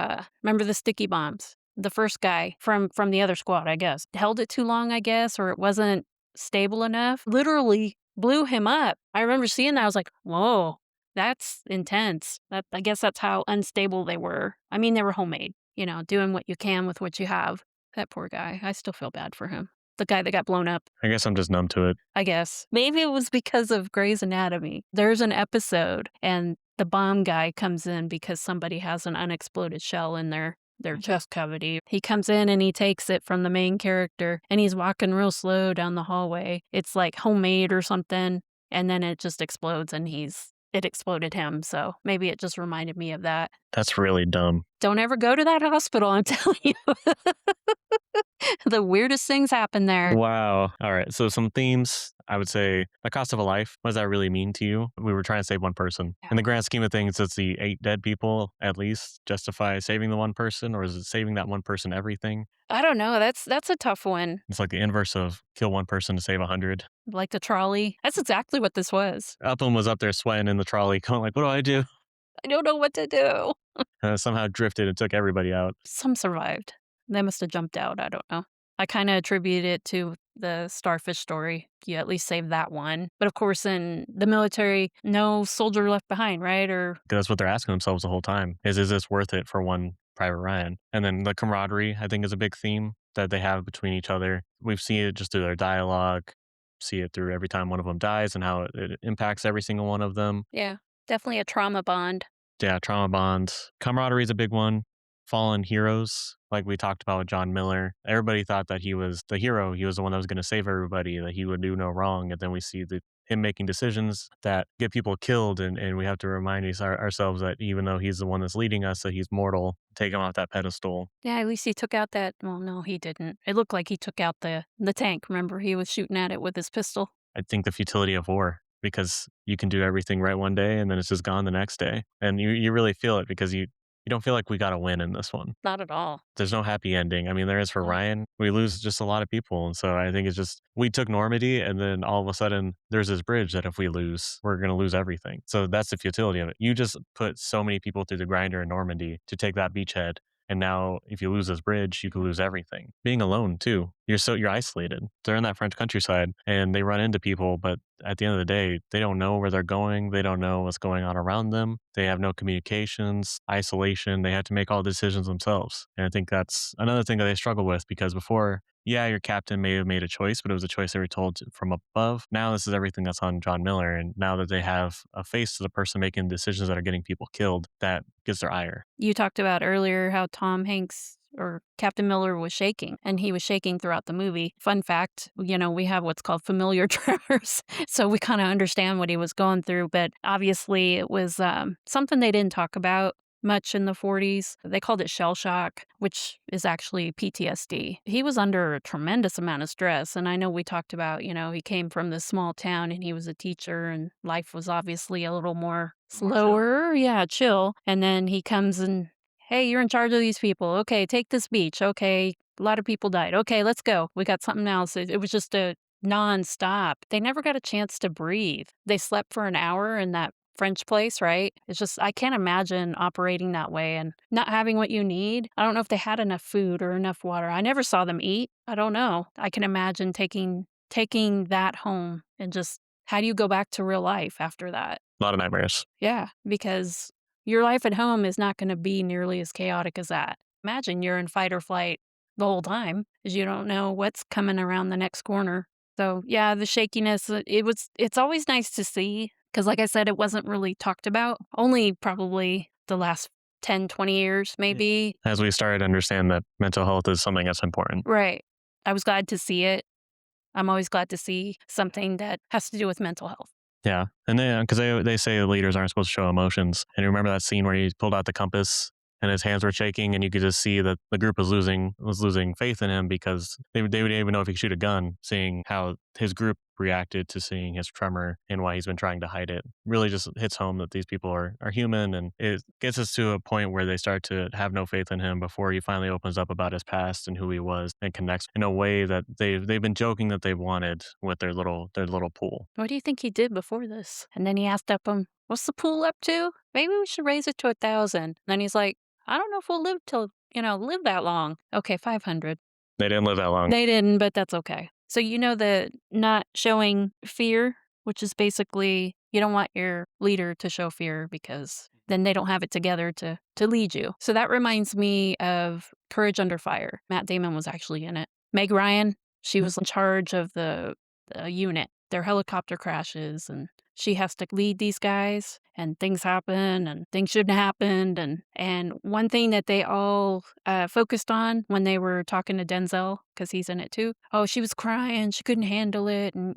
remember the sticky bombs? The first guy from the other squad, I guess, held it too long, I guess, or it wasn't stable enough. Literally blew him up. I remember seeing that. I was like, whoa, that's intense. I guess that's how unstable they were. I mean, they were homemade, doing what you can with what you have. That poor guy. I still feel bad for him. The guy that got blown up. I guess I'm just numb to it. I guess. Maybe it was because of Grey's Anatomy. There's an episode, and the bomb guy comes in because somebody has an unexploded shell in their chest cavity. He comes in and he takes it from the main character, and he's walking real slow down the hallway. It's like homemade or something, and then it just explodes, and it exploded him. So maybe it just reminded me of that. That's really dumb. Don't ever go to that hospital, I'm telling you. The weirdest things happen there. Wow. All right. So some themes, I would say the cost of a life. What does that really mean to you? We were trying to save one person. Yeah. In the grand scheme of things, does the 8 dead people at least justify saving the one person, or is it saving that one person everything? I don't know. That's a tough one. It's like the inverse of kill one person to save 100. Like the trolley. That's exactly what this was. Upham was up there sweating in the trolley, going like, what do I do? I don't know what to do. Somehow drifted and took everybody out. Some survived. They must have jumped out. I don't know. I kind of attribute it to the starfish story. You at least saved that one. But of course, in the military, no soldier left behind, right? Or That's what they're asking themselves the whole time is this worth it for one Private Ryan? And then the camaraderie, I think, is a big theme that they have between each other. We've seen it just through their dialogue, see it through every time one of them dies and how it impacts every single one of them. yeah, definitely a trauma bond. Yeah, trauma bonds. Camaraderie is a big one. Fallen heroes, like we talked about with John Miller. Everybody thought that he was the hero. He was the one that was going to save everybody, that he would do no wrong. And then we see him making decisions that get people killed. And we have to remind ourselves that even though he's the one that's leading us, that he's mortal. Take him off that pedestal. Yeah, at least he took out that. Well, no, he didn't. It looked like he took out the tank. Remember, he was shooting at it with his pistol. I think the futility of war, because you can do everything right one day and then it's just gone the next day. And you really feel it because you don't feel like we got to win in this one. Not at all. There's no happy ending. I mean, there is for No. Ryan. We lose just a lot of people. And so I think it's just, we took Normandy and then all of a sudden there's this bridge that if we lose, we're going to lose everything. So that's the futility of it. You just put so many people through the grinder in Normandy to take that beachhead. And now if you lose this bridge, you could lose everything. Being alone too. You're isolated. They're in that French countryside and they run into people, but at the end of the day, they don't know where they're going. They don't know what's going on around them. They have no communications, isolation. They have to make all decisions themselves. And I think that's another thing that they struggle with because before, yeah, your captain may have made a choice, but it was a choice they were told from above. Now this is everything that's on John Miller. And now that they have a face to the person making decisions that are getting people killed, that gets their ire. You talked about earlier how Tom Hanks or Captain Miller was shaking, and he was shaking throughout the movie. Fun fact, we have what's called familiar tremors, so we kind of understand what he was going through, but obviously it was something they didn't talk about much in the 40s. They called it shell shock, which is actually PTSD. He was under a tremendous amount of stress, and I know we talked about, he came from this small town and he was a teacher and life was obviously a little more slower, chill, and then he comes and, hey, you're in charge of these people. Okay, take this beach. Okay, a lot of people died. Okay, let's go. We got something else. It was just a nonstop. They never got a chance to breathe. They slept for an hour in that French place, right? It's just, I can't imagine operating that way and not having what you need. I don't know if they had enough food or enough water. I never saw them eat. I don't know. I can imagine taking that home and just, how do you go back to real life after that? A lot of nightmares. Yeah, because your life at home is not going to be nearly as chaotic as that. Imagine you're in fight or flight the whole time because you don't know what's coming around the next corner. So yeah, the shakiness, it's always nice to see because like I said, it wasn't really talked about. Only probably the last 10, 20 years, maybe. As we started to understand that mental health is something that's important. Right. I was glad to see it. I'm always glad to see something that has to do with mental health. Yeah. And then, because they say leaders aren't supposed to show emotions. And you remember that scene where he pulled out the compass and his hands were shaking and you could just see that the group was losing faith in him because they didn't even know if he could shoot a gun, seeing how his group reacted to seeing his tremor and why he's been trying to hide it. Really just hits home that these people are human, and it gets us to a point where they start to have no faith in him before he finally opens up about his past and who he was and connects in a way that they've been joking that they've wanted with their little pool. What do you think he did before this? And then he asked Upham, what's the pool up to? Maybe we should raise it to 1,000. And then he's like, I don't know if we'll live live that long. Okay, 500. They didn't live that long. They didn't, but that's okay. So the not showing fear which is basically you don't want your leader to show fear because then they don't have it together to lead you. So that reminds me of Courage Under Fire. Matt Damon was actually in it. Meg Ryan, she was in charge of the unit. Their helicopter crashes and she has to lead these guys and things happen and things shouldn't have happened. And one thing that they all focused on when they were talking to Denzel, because he's in it too, oh, she was crying, she couldn't handle it, and,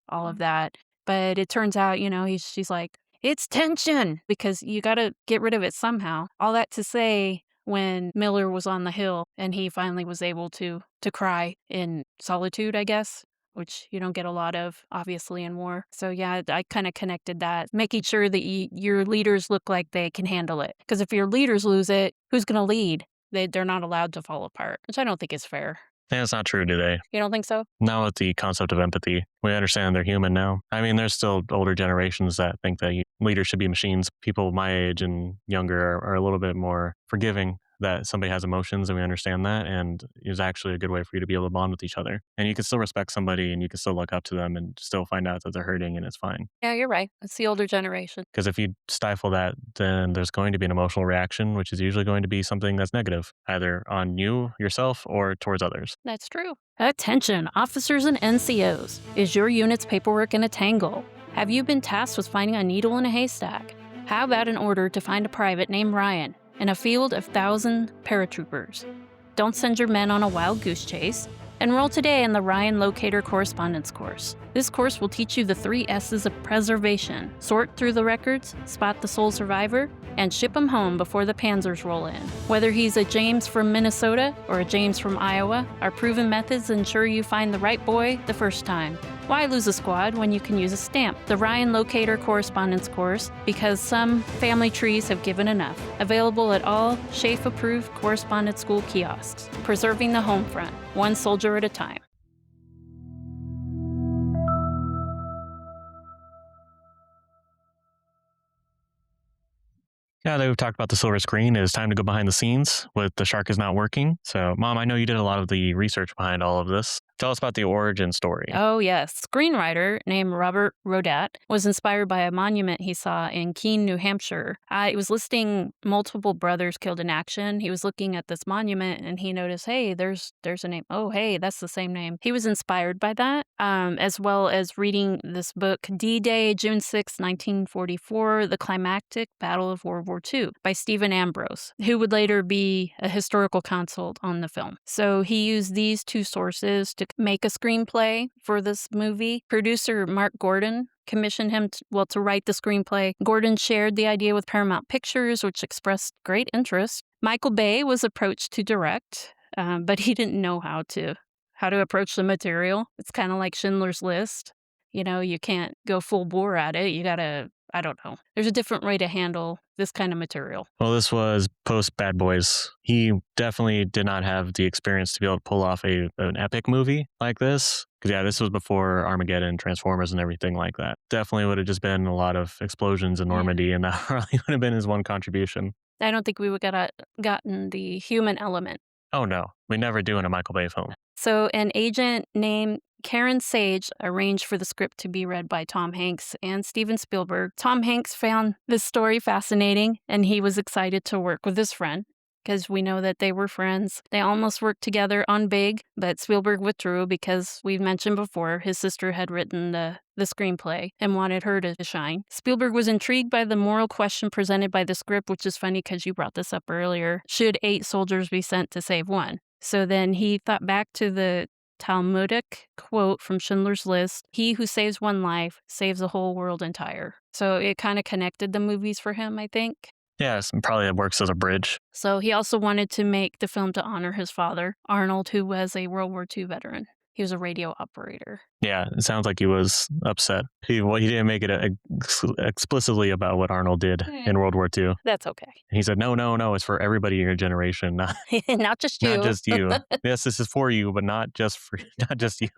all of that. But it turns out, she's like, it's tension because you got to get rid of it somehow. All that to say, when Miller was on the hill and he finally was able to cry in solitude, I guess, which you don't get a lot of, obviously, in war. So yeah, I kind of connected that, making sure that your leaders look like they can handle it. Because if your leaders lose it, who's going to lead? They're not allowed to fall apart, which I don't think is fair. That's not true, do they? You don't think so? Not with the concept of empathy. We understand they're human now. I mean, there's still older generations that think that leaders should be machines. People my age and younger are a little bit more forgiving that somebody has emotions, and we understand that, and is actually a good way for you to be able to bond with each other. And you can still respect somebody and you can still look up to them and still find out that they're hurting, and it's fine. Yeah, you're right. It's the older generation. Because if you stifle that, then there's going to be an emotional reaction, which is usually going to be something that's negative, either on you, yourself, or towards others. That's true. Attention, officers and NCOs. Is your unit's paperwork in a tangle? Have you been tasked with finding a needle in a haystack? How about an order to find a private named Ryan in a field of 1,000 paratroopers? Don't send your men on a wild goose chase. Enroll today in the Ryan Locator Correspondence Course. This course will teach you the 3 S's of preservation. Sort through the records, spot the sole survivor, and ship him home before the panzers roll in. Whether he's a James from Minnesota or a James from Iowa, our proven methods ensure you find the right boy the first time. Why lose a squad when you can use a stamp? The Ryan Locator Correspondence Course, because some family trees have given enough. Available at all SHAFE-approved correspondence school kiosks. Preserving the home front, one soldier at a time. Now that we've talked about the silver screen, it is time to go behind the scenes with The Shark Is Not Working. So, Mom, I know you did a lot of the research behind all of this. Tell us about the origin story. Oh, yes. Screenwriter named Robert Rodat was inspired by a monument he saw in Keene, New Hampshire. It was listing multiple brothers killed in action. He was looking at this monument and he noticed, hey, there's a name. Oh, hey, that's the same name. He was inspired by that, as well as reading this book, D-Day, June 6, 1944, The Climactic Battle of World War II by Stephen Ambrose, who would later be a historical consult on the film. So he used these 2 sources to make a screenplay for this movie. Producer Mark Gordon commissioned him to write the screenplay. Gordon shared the idea with Paramount Pictures, which expressed great interest. Michael Bay was approached to direct, but he didn't know how to approach the material. It's kind of like Schindler's List. You can't go full bore at it. You gotta, I don't know. There's a different way to handle this kind of material. Well, this was post Bad Boys. He definitely did not have the experience to be able to pull off an epic movie like this. Because, yeah, this was before Armageddon, Transformers, and everything like that. Definitely would have just been a lot of explosions in Normandy, and that probably would have been his one contribution. I don't think we would have gotten the human element. Oh, no. We never do in a Michael Bay film. So an agent named Karen Sage arranged for the script to be read by Tom Hanks and Steven Spielberg. Tom Hanks found this story fascinating, and he was excited to work with his friend, because we know that they were friends. They almost worked together on Big, but Spielberg withdrew because we've mentioned before his sister had written the screenplay and wanted her to shine. Spielberg was intrigued by the moral question presented by the script, which is funny because you brought this up earlier. Should 8 soldiers be sent to save 1? So then he thought back to the Talmudic quote from Schindler's List, "He who saves 1 life saves the whole world entire." So it kind of connected the movies for him, I think. Yes, and probably it works as a bridge. So he also wanted to make the film to honor his father, Arnold, who was a World War II veteran. He was a radio operator. Yeah, it sounds like he was upset. He didn't make it explicitly about what Arnold did in World War II. That's okay. He said, no, it's for everybody in your generation, not just you. Not just you. Yes, this is for you, but not just you.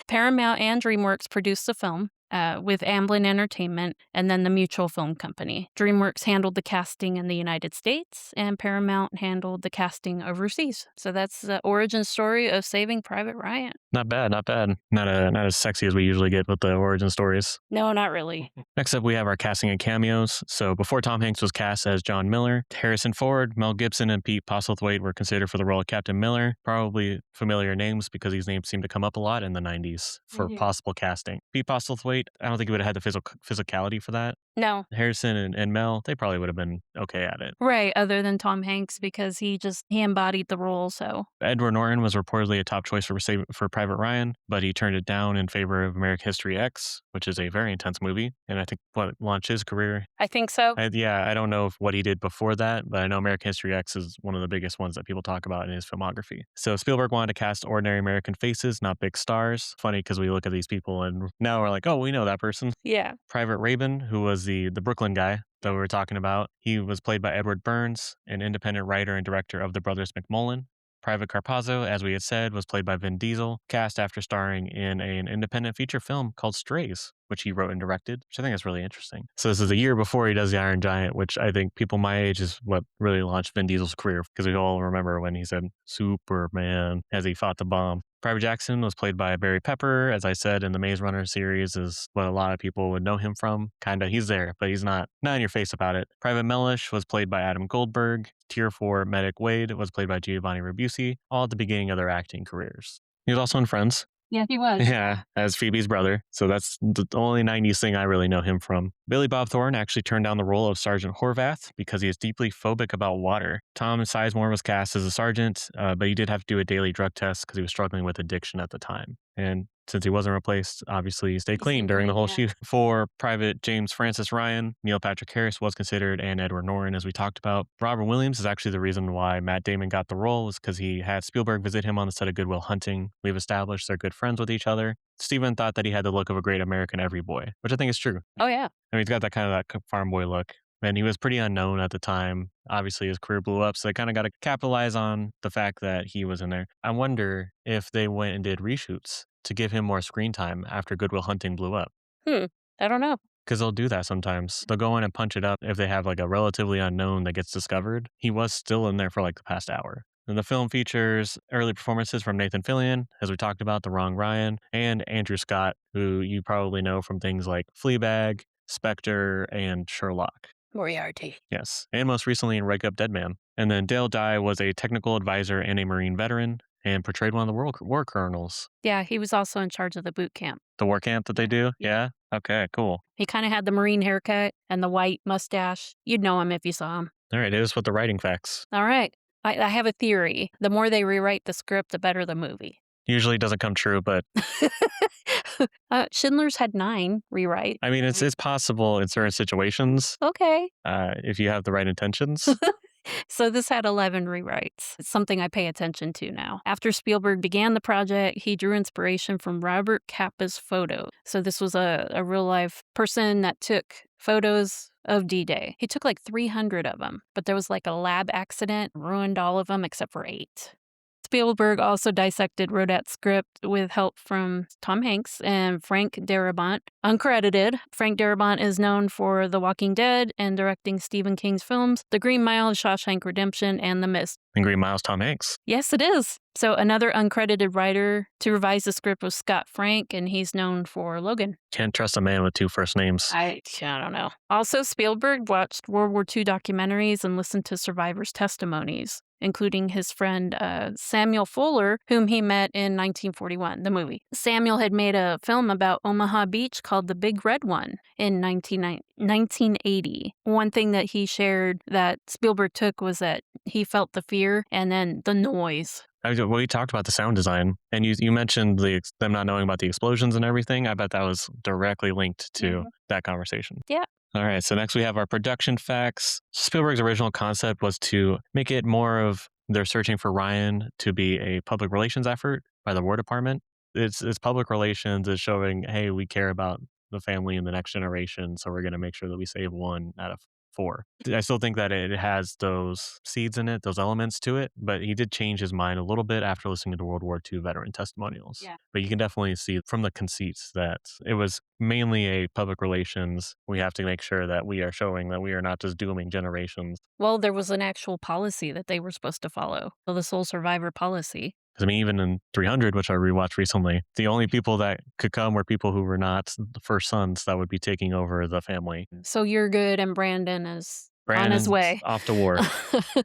Paramount and DreamWorks produced the film. with Amblin Entertainment and then the Mutual Film Company. DreamWorks handled the casting in the United States, and Paramount handled the casting overseas. So that's the origin story of Saving Private Ryan. Not bad, not bad. Not as sexy as we usually get with the origin stories. No, not really. Next up, we have our casting and cameos. So before Tom Hanks was cast as John Miller, Harrison Ford, Mel Gibson, and Pete Postlethwaite were considered for the role of Captain Miller. Probably familiar names because these names seem to come up a lot in the 90s for possible casting. Pete Postlethwaite, I don't think he would have had the physicality for that. No. Harrison and Mel, they probably would have been okay at it. Right, other than Tom Hanks because he embodied the role, so. Edward Norton was reportedly a top choice for Private Ryan, but he turned it down in favor of American History X, which is a very intense movie, and I think launched his career. I think so. I don't know what he did before that, but I know American History X is one of the biggest ones that people talk about in his filmography. So Spielberg wanted to cast ordinary American faces, not big stars. Funny because we look at these people and now we're like, oh, we know that person. Yeah. Private Rabin, who was the Brooklyn guy that we were talking about, he was played by Edward Burns, an independent writer and director of the Brothers McMullen. Private Carpazzo, as we had said, was played by Vin Diesel, cast after starring in an independent feature film called Strays, which he wrote and directed, which I think is really interesting. So this is a year before he does The Iron Giant, which I think people my age is what really launched Vin Diesel's career, because we all remember when he said Superman as he fought the bomb. Private Jackson was played by Barry Pepper, as I said in the Maze Runner series, is what a lot of people would know him from. Kinda, he's there, but he's not in your face about it. Private Mellish was played by Adam Goldberg. Tier 4 Medic Wade was played by Giovanni Ribisi, all at the beginning of their acting careers. He was also in Friends. Yeah, he was. Yeah, as Phoebe's brother. So that's the only 90s thing I really know him from. Billy Bob Thornton actually turned down the role of Sergeant Horvath because he is deeply phobic about water. Tom Sizemore was cast as a sergeant, but he did have to do a daily drug test because he was struggling with addiction at the time. And since he wasn't replaced, obviously he stayed clean during the whole shoot. For Private James Francis Ryan, Neil Patrick Harris was considered, and Edward Norton, as we talked about. Robert Williams is actually the reason why Matt Damon got the role, is because he had Spielberg visit him on the set of Good Will Hunting. We've established they're good friends with each other. Steven thought that he had the look of a great American every boy, which I think is true. Oh, yeah. I mean, he's got that kind of that farm boy look. And he was pretty unknown at the time. Obviously, his career blew up, so they kind of got to capitalize on the fact that he was in there. I wonder if they went and did reshoots to give him more screen time after Good Will Hunting blew up. I don't know. Because they'll do that sometimes. They'll go in and punch it up if they have like a relatively unknown that gets discovered. He was still in there for like the past hour. And the film features early performances from Nathan Fillion, as we talked about, The Wrong Ryan, and Andrew Scott, who you probably know from things like Fleabag, Spectre, and Sherlock. Moriarty. Yes, and most recently in Wake Up Dead Man. And then Dale Dye was a technical advisor and a Marine veteran, and portrayed one of the war colonels. Yeah, he was also in charge of the boot camp. The war camp that they do? Yeah? Okay, cool. He kind of had the Marine haircut and the white mustache. You'd know him if you saw him. All right, it was with the writing facts. All right. I have a theory. The more they rewrite the script, the better the movie. Usually doesn't come true, but Schindler's had 9 rewrites. I mean, it's possible in certain situations. Okay. If you have the right intentions. So this had 11 rewrites. It's something I pay attention to now. After Spielberg began the project, he drew inspiration from Robert Capa's photo. So this was a real-life person that took photos of D-Day. He took like 300 of them, but there was like a lab accident, ruined all of them except for 8. Spielberg also dissected Rodette's script with help from Tom Hanks and Frank Darabont. Uncredited, Frank Darabont is known for The Walking Dead and directing Stephen King's films The Green Mile, Shawshank Redemption, and The Mist. And Green Mile's Tom Hanks. Yes, it is. So another uncredited writer to revise the script was Scott Frank, and he's known for Logan. Can't trust a man with 2 first names. I don't know. Also, Spielberg watched World War II documentaries and listened to survivors' testimonies, including his friend Samuel Fuller, whom he met in 1941, the movie. Samuel had made a film about Omaha Beach called The Big Red One in 1980. One thing that he shared that Spielberg took was that he felt the fear and then the noise. We talked about the sound design, and you mentioned them not knowing about the explosions and everything. I bet that was directly linked to that conversation. Yeah. All right, so next we have our production facts. Spielberg's original concept was to make it more of they're searching for Ryan to be a public relations effort by the War Department. It's public relations. It's showing, hey, we care about the family and the next generation, so we're going to make sure that we save 1 out of 4. I still think that it has those seeds in it, those elements to it, but he did change his mind a little bit after listening to World War II veteran testimonials. Yeah. But you can definitely see from the conceits that it was mainly a public relations. We have to make sure that we are showing that we are not just dooming generations. Well, there was an actual policy that they were supposed to follow. So the sole survivor policy. Because I mean, even in 300, which I rewatched recently, the only people that could come were people who were not the first sons that would be taking over the family. So you're good and Brandon is on Brandon's his way. off to war.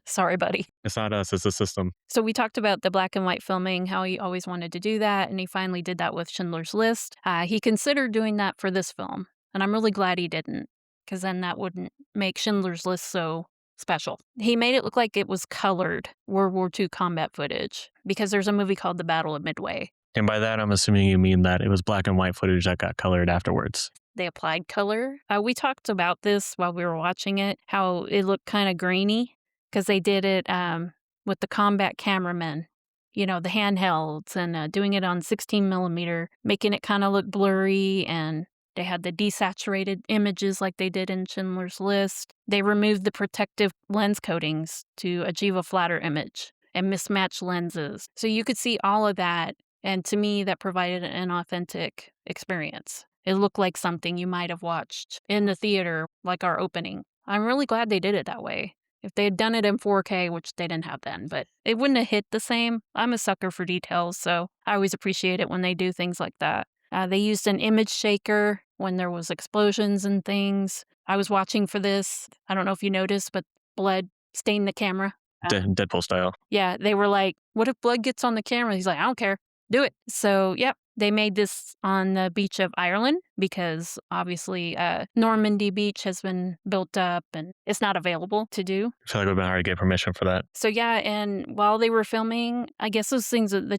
Sorry, buddy. It's not us, it's the system. So we talked about the black and white filming, how he always wanted to do that, and he finally did that with Schindler's List. He considered doing that for this film, and I'm really glad he didn't, because then that wouldn't make Schindler's List so special. He made it look like it was colored World War II combat footage, because there's a movie called The Battle of Midway. And by that, I'm assuming you mean that it was black and white footage that got colored afterwards. They applied color. We talked about this while we were watching it, how it looked kind of grainy, because they did it with the combat cameramen, the handhelds, and doing it on 16 millimeter, making it kind of look blurry, and they had the desaturated images like they did in Schindler's List. They removed the protective lens coatings to achieve a flatter image and mismatched lenses. So you could see all of that, and to me, that provided an authentic experience. It looked like something you might have watched in the theater, like our opening. I'm really glad they did it that way. If they had done it in 4K, which they didn't have then, but it wouldn't have hit the same. I'm a sucker for details, so I always appreciate it when they do things like that. They used an image shaker when there was explosions and things. I was watching for this. I don't know if you noticed, but blood stained the camera. Deadpool style. Yeah, they were like, what if blood gets on the camera? He's like, I don't care. Do it. So, yep, they made this on the beach of Ireland because obviously Normandy Beach has been built up and it's not available to do. I feel like it would have been hard to get permission for that. So, yeah, and while they were filming, I guess those things, the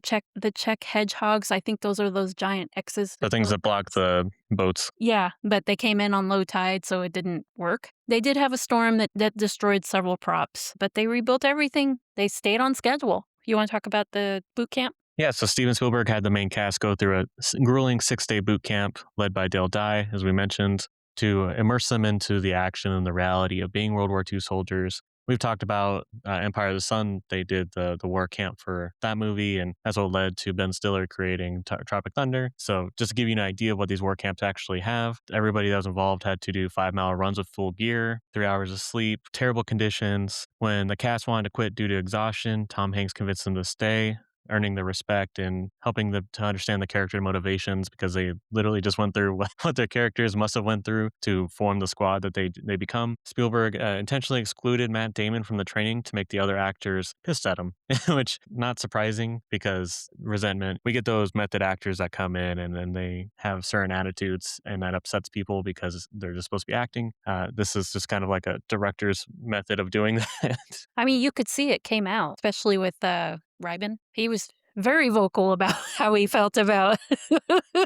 Czech hedgehogs, I think those are those giant X's. The things that block the boats. Yeah, but they came in on low tide, so it didn't work. They did have a storm that destroyed several props, but they rebuilt everything. They stayed on schedule. You want to talk about the boot camp? Yeah, so Steven Spielberg had the main cast go through a grueling 6-day boot camp led by Dale Dye, as we mentioned, to immerse them into the action and the reality of being World War II soldiers. We've talked about Empire of the Sun. They did the war camp for that movie, and that's what led to Ben Stiller creating Tropic Thunder. So just to give you an idea of what these war camps actually have, everybody that was involved had to do 5-mile runs with full gear, 3 hours of sleep, terrible conditions. When the cast wanted to quit due to exhaustion, Tom Hanks convinced them to stay, earning their respect and helping them to understand the character motivations because they literally just went through what their characters must have went through to form the squad that they become. Spielberg intentionally excluded Matt Damon from the training to make the other actors pissed at him, which not surprising because resentment. We get those method actors that come in and then they have certain attitudes and that upsets people because they're just supposed to be acting. This is just kind of like a director's method of doing that. I mean, you could see it came out, especially with Ryben. He was very vocal about how he felt about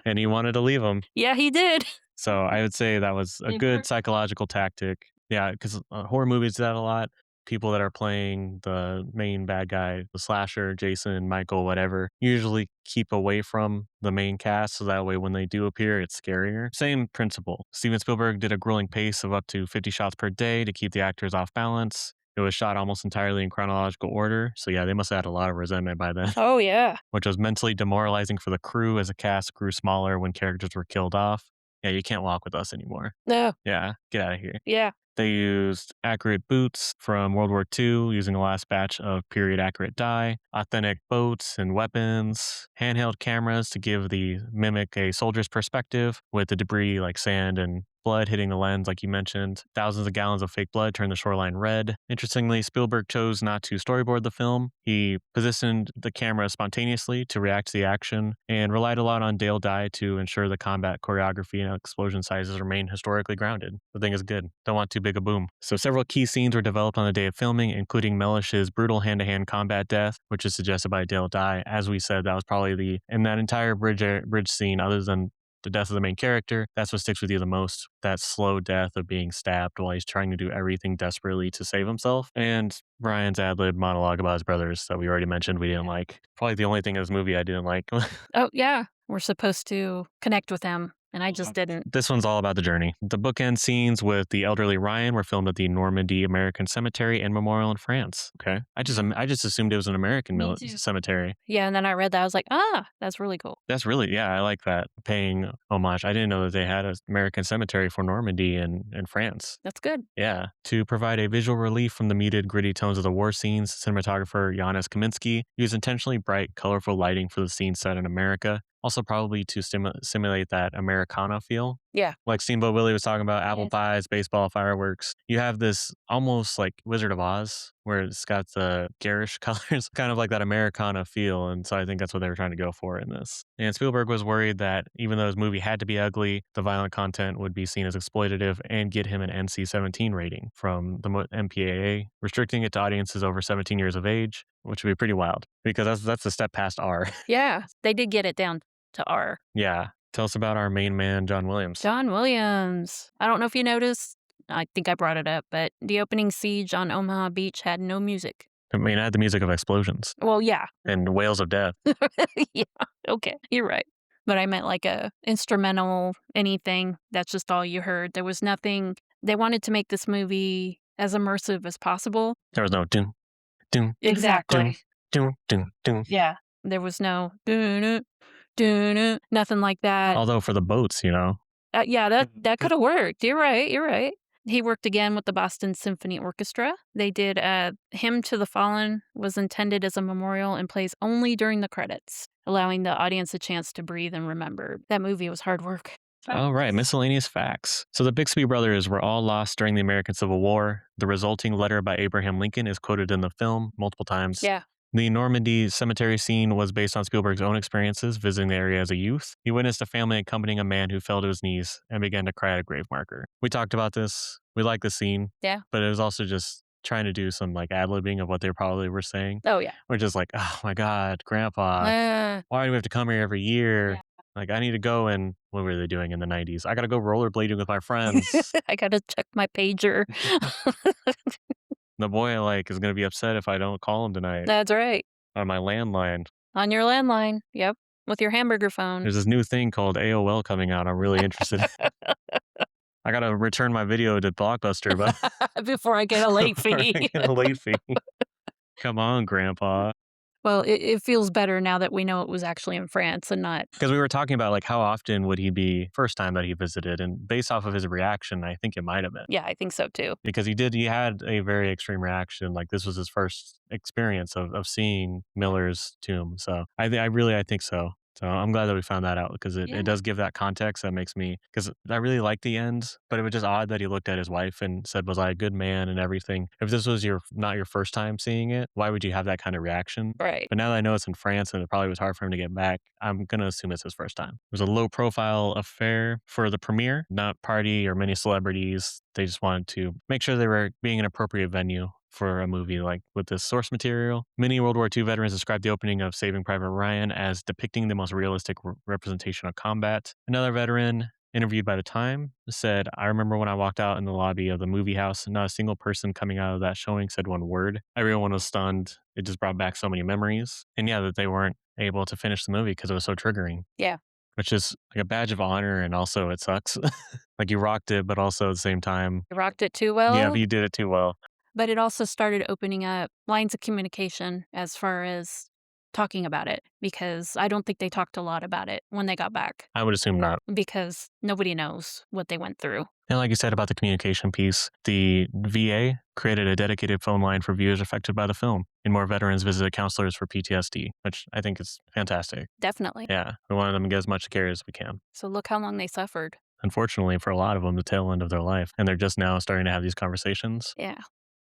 And he wanted to leave him. Yeah, he did. So I would say that was a good psychological tactic. Yeah, because horror movies do that a lot. People that are playing the main bad guy, the slasher, Jason, Michael, whatever, usually keep away from the main cast so that way when they do appear, it's scarier. Same principle. Steven Spielberg did a grueling pace of up to 50 shots per day to keep the actors off balance. It was shot almost entirely in chronological order. So yeah, they must have had a lot of resentment by then. Oh, yeah. Which was mentally demoralizing for the crew as the cast grew smaller when characters were killed off. Yeah, you can't walk with us anymore. No. Yeah, get out of here. Yeah. They used accurate boots from World War II using the last batch of period accurate dye, authentic boats and weapons, handheld cameras to mimic a soldier's perspective with the debris like sand and blood hitting the lens, like you mentioned. Thousands of gallons of fake blood turned the shoreline red. Interestingly, Spielberg chose not to storyboard the film. He positioned the camera spontaneously to react to the action and relied a lot on Dale Dye to ensure the combat choreography and explosion sizes remain historically grounded. The thing is good. Don't want too big a boom. So several key scenes were developed on the day of filming, including Mellish's brutal hand-to-hand combat death, which is suggested by Dale Dye. As we said, that was probably in that entire bridge scene, other than the death of the main character, that's what sticks with you the most. That slow death of being stabbed while he's trying to do everything desperately to save himself. And Brian's ad-lib monologue about his brothers that we already mentioned we didn't like. Probably the only thing in this movie I didn't like. Oh, yeah. We're supposed to connect with them. and I just didn't. This one's all about the journey. The bookend scenes with the elderly Ryan were filmed at the Normandy American Cemetery and Memorial in France. Okay, I just assumed it was an American cemetery. Yeah, and then I read that. I was like, that's really cool. That's really, yeah, I like that, paying homage. I didn't know that they had an American cemetery for Normandy in France. That's good. Yeah. To provide a visual relief from the muted, gritty tones of the war scenes, cinematographer Janusz Kaminski used intentionally bright, colorful lighting for the scene set in America. Also, probably to simulate that Americana feel. Yeah. Like Steamboat Willie was talking about, apple pies, baseball, fireworks. You have this almost like Wizard of Oz, where it's got the garish colors, kind of like that Americana feel. And so I think that's what they were trying to go for in this. And Spielberg was worried that even though his movie had to be ugly, the violent content would be seen as exploitative and get him an NC-17 rating from the MPAA, restricting it to audiences over 17 years of age, which would be pretty wild because that's a step past R. Yeah, they did get it down to R. Yeah. Tell us about our main man, John Williams. John Williams. I don't know if you noticed, I think I brought it up, but the opening siege on Omaha Beach had no music. I mean, I had the music of explosions. Well, yeah. And wails of death. Yeah, okay, you're right. But I meant like a instrumental anything. That's just all you heard. There was nothing. They wanted to make this movie as immersive as possible. There was no doom, doom. Exactly. Doom, doom, doom. Yeah. There was no nothing like that. Although for the boats, Yeah, that could have worked. You're right. He worked again with the Boston Symphony Orchestra. They did Hymn to the Fallen was intended as a memorial and plays only during the credits, allowing the audience a chance to breathe and remember. That movie was hard work. Oh, right. Miscellaneous facts. So the Bixby brothers were all lost during the American Civil War. The resulting letter by Abraham Lincoln is quoted in the film multiple times. Yeah. The Normandy cemetery scene was based on Spielberg's own experiences visiting the area as a youth. He witnessed a family accompanying a man who fell to his knees and began to cry at a grave marker. We talked about this. We like the scene. Yeah. But it was also just trying to do some like ad-libbing of what they probably were saying. Oh, yeah. We're just like, oh my God, Grandpa, why do we have to come here every year? Yeah. Like, I need to go and what were they doing in the 90s? I got to go rollerblading with my friends. I got to check my pager. The boy is going to be upset if I don't call him tonight. That's right. On my landline. On your landline. Yep. With your hamburger phone. There's this new thing called AOL coming out. I'm really interested. I got to return my video to Blockbuster, but before I get a late fee. Come on, Grandpa. Well, it feels better now that we know it was actually in France and not... Because we were talking about how often would he be first time that he visited, and based off of his reaction, I think it might have been. Yeah, I think so too. Because he had a very extreme reaction. Like this was his first experience of seeing Miller's tomb. So I think so. So I'm glad that we found that out because it does give that context that makes me, because I really liked the end, but it was just odd that he looked at his wife and said, was I a good man and everything? If this was not your first time seeing it, why would you have that kind of reaction? Right. But now that I know it's in France and it probably was hard for him to get back, I'm going to assume it's his first time. It was a low profile affair for the premiere, not party or many celebrities. They just wanted to make sure they were being an appropriate venue for a movie like with this source material. Many World War II veterans described the opening of Saving Private Ryan as depicting the most realistic representation of combat. Another veteran interviewed by The Time said, I remember when I walked out in the lobby of the movie house, not a single person coming out of that showing said one word. Everyone was stunned. It just brought back so many memories. And yeah, that they weren't able to finish the movie because it was so triggering. Yeah. Which is like a badge of honor, and also it sucks. Like you rocked it, but also at the same time. You rocked it too well? Yeah, you did it too well. But it also started opening up lines of communication as far as talking about it, because I don't think they talked a lot about it when they got back. I would assume not. Because nobody knows what they went through. And like you said about the communication piece, the VA created a dedicated phone line for viewers affected by the film, and more veterans visited counselors for PTSD, which I think is fantastic. Definitely. Yeah, we wanted them to get as much care as we can. So look how long they suffered. Unfortunately, for a lot of them, the tail end of their life, and they're just now starting to have these conversations. Yeah.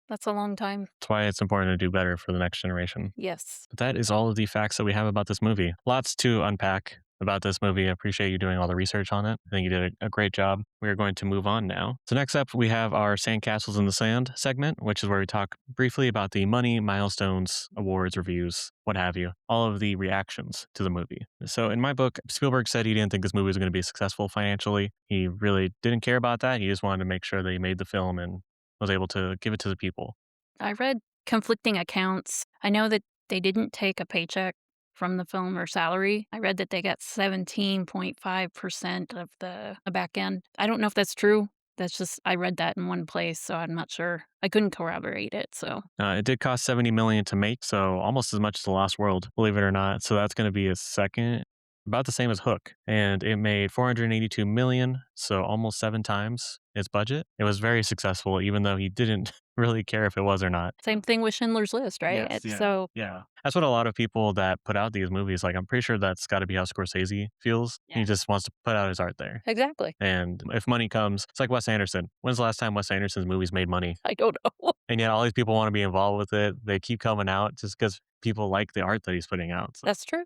That's a long time. That's why it's important to do better for the next generation. Yes. But that is all of the facts that we have about this movie. Lots to unpack about this movie. I appreciate you doing all the research on it. I think you did a great job. We are going to move on now. So next up, we have our Sandcastles in the Sand segment, which is where we talk briefly about the money, milestones, awards, reviews, what have you, all of the reactions to the movie. So in my book, Spielberg said he didn't think this movie was going to be successful financially. He really didn't care about that. He just wanted to make sure that he made the film and was able to give it to the people. I read conflicting accounts. I know that they didn't take a paycheck from the film or salary. I read that they got 17.5% of the back end. I don't know if that's true. That's just, I read that in one place, so I'm not sure. I couldn't corroborate it, so. It did cost $70 million to make, so almost as much as The Lost World, believe it or not. So that's going to be a second, about the same as Hook, and it made $482 million, so almost 7 times its budget. It was very successful, even though he didn't really care if it was or not. Same thing with Schindler's List, right? Yes, yeah. So, Yeah. That's what a lot of people that put out these movies, like, I'm pretty sure that's got to be how Scorsese feels. Yeah. He just wants to put out his art there. exactly. And if money comes, it's like Wes Anderson. When's the last time Wes Anderson's movies made money? I don't know. And yet all these people want to be involved with it. They keep coming out just because people like the art that he's putting out. So That's true.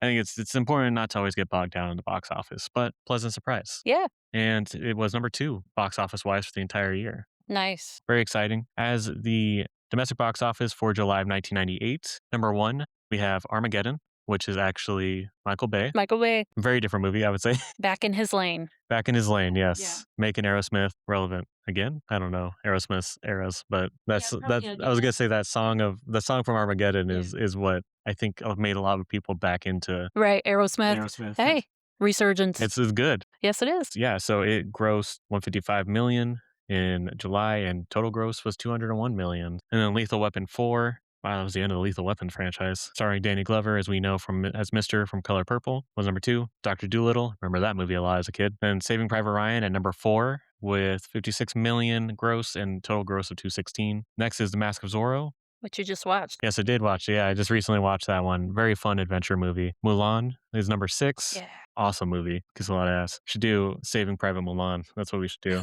I think it's important not to always get bogged down in the box office, but pleasant surprise. Yeah. And it was number 2 box office wise for the entire year. Nice. Very exciting. As the domestic box office for July of 1998, number 1, we have Armageddon, which is actually Michael Bay. Michael Bay, Very different movie, I would say. back in his lane. Back in his lane, yes. Yeah. Making Aerosmith relevant again. I don't know Aerosmith's eras, but that's probably I was gonna say the song from Armageddon Yeah. is what I think made a lot of people back into Right, Aerosmith. Aerosmith. Hey, resurgence. It's good. Yes, it is. Yeah, so it grossed 155 million in July, and total gross was 201 million. And then Lethal Weapon 4. Wow, that was the end of the Lethal Weapon franchise. Starring Danny Glover, as we know as Mr. from Color Purple, was number 2. Dr. Dolittle, remember that movie a lot as a kid. Then Saving Private Ryan at number 4 with 56 million gross and total gross of 216. Next is The Mask of Zorro. What you just watched. Yes, I did watch it. Yeah, I just recently watched that one. Very fun adventure movie. Mulan is number 6. Yeah. Awesome movie. Kicks a lot of ass. Should do Saving Private Mulan. That's what we should do.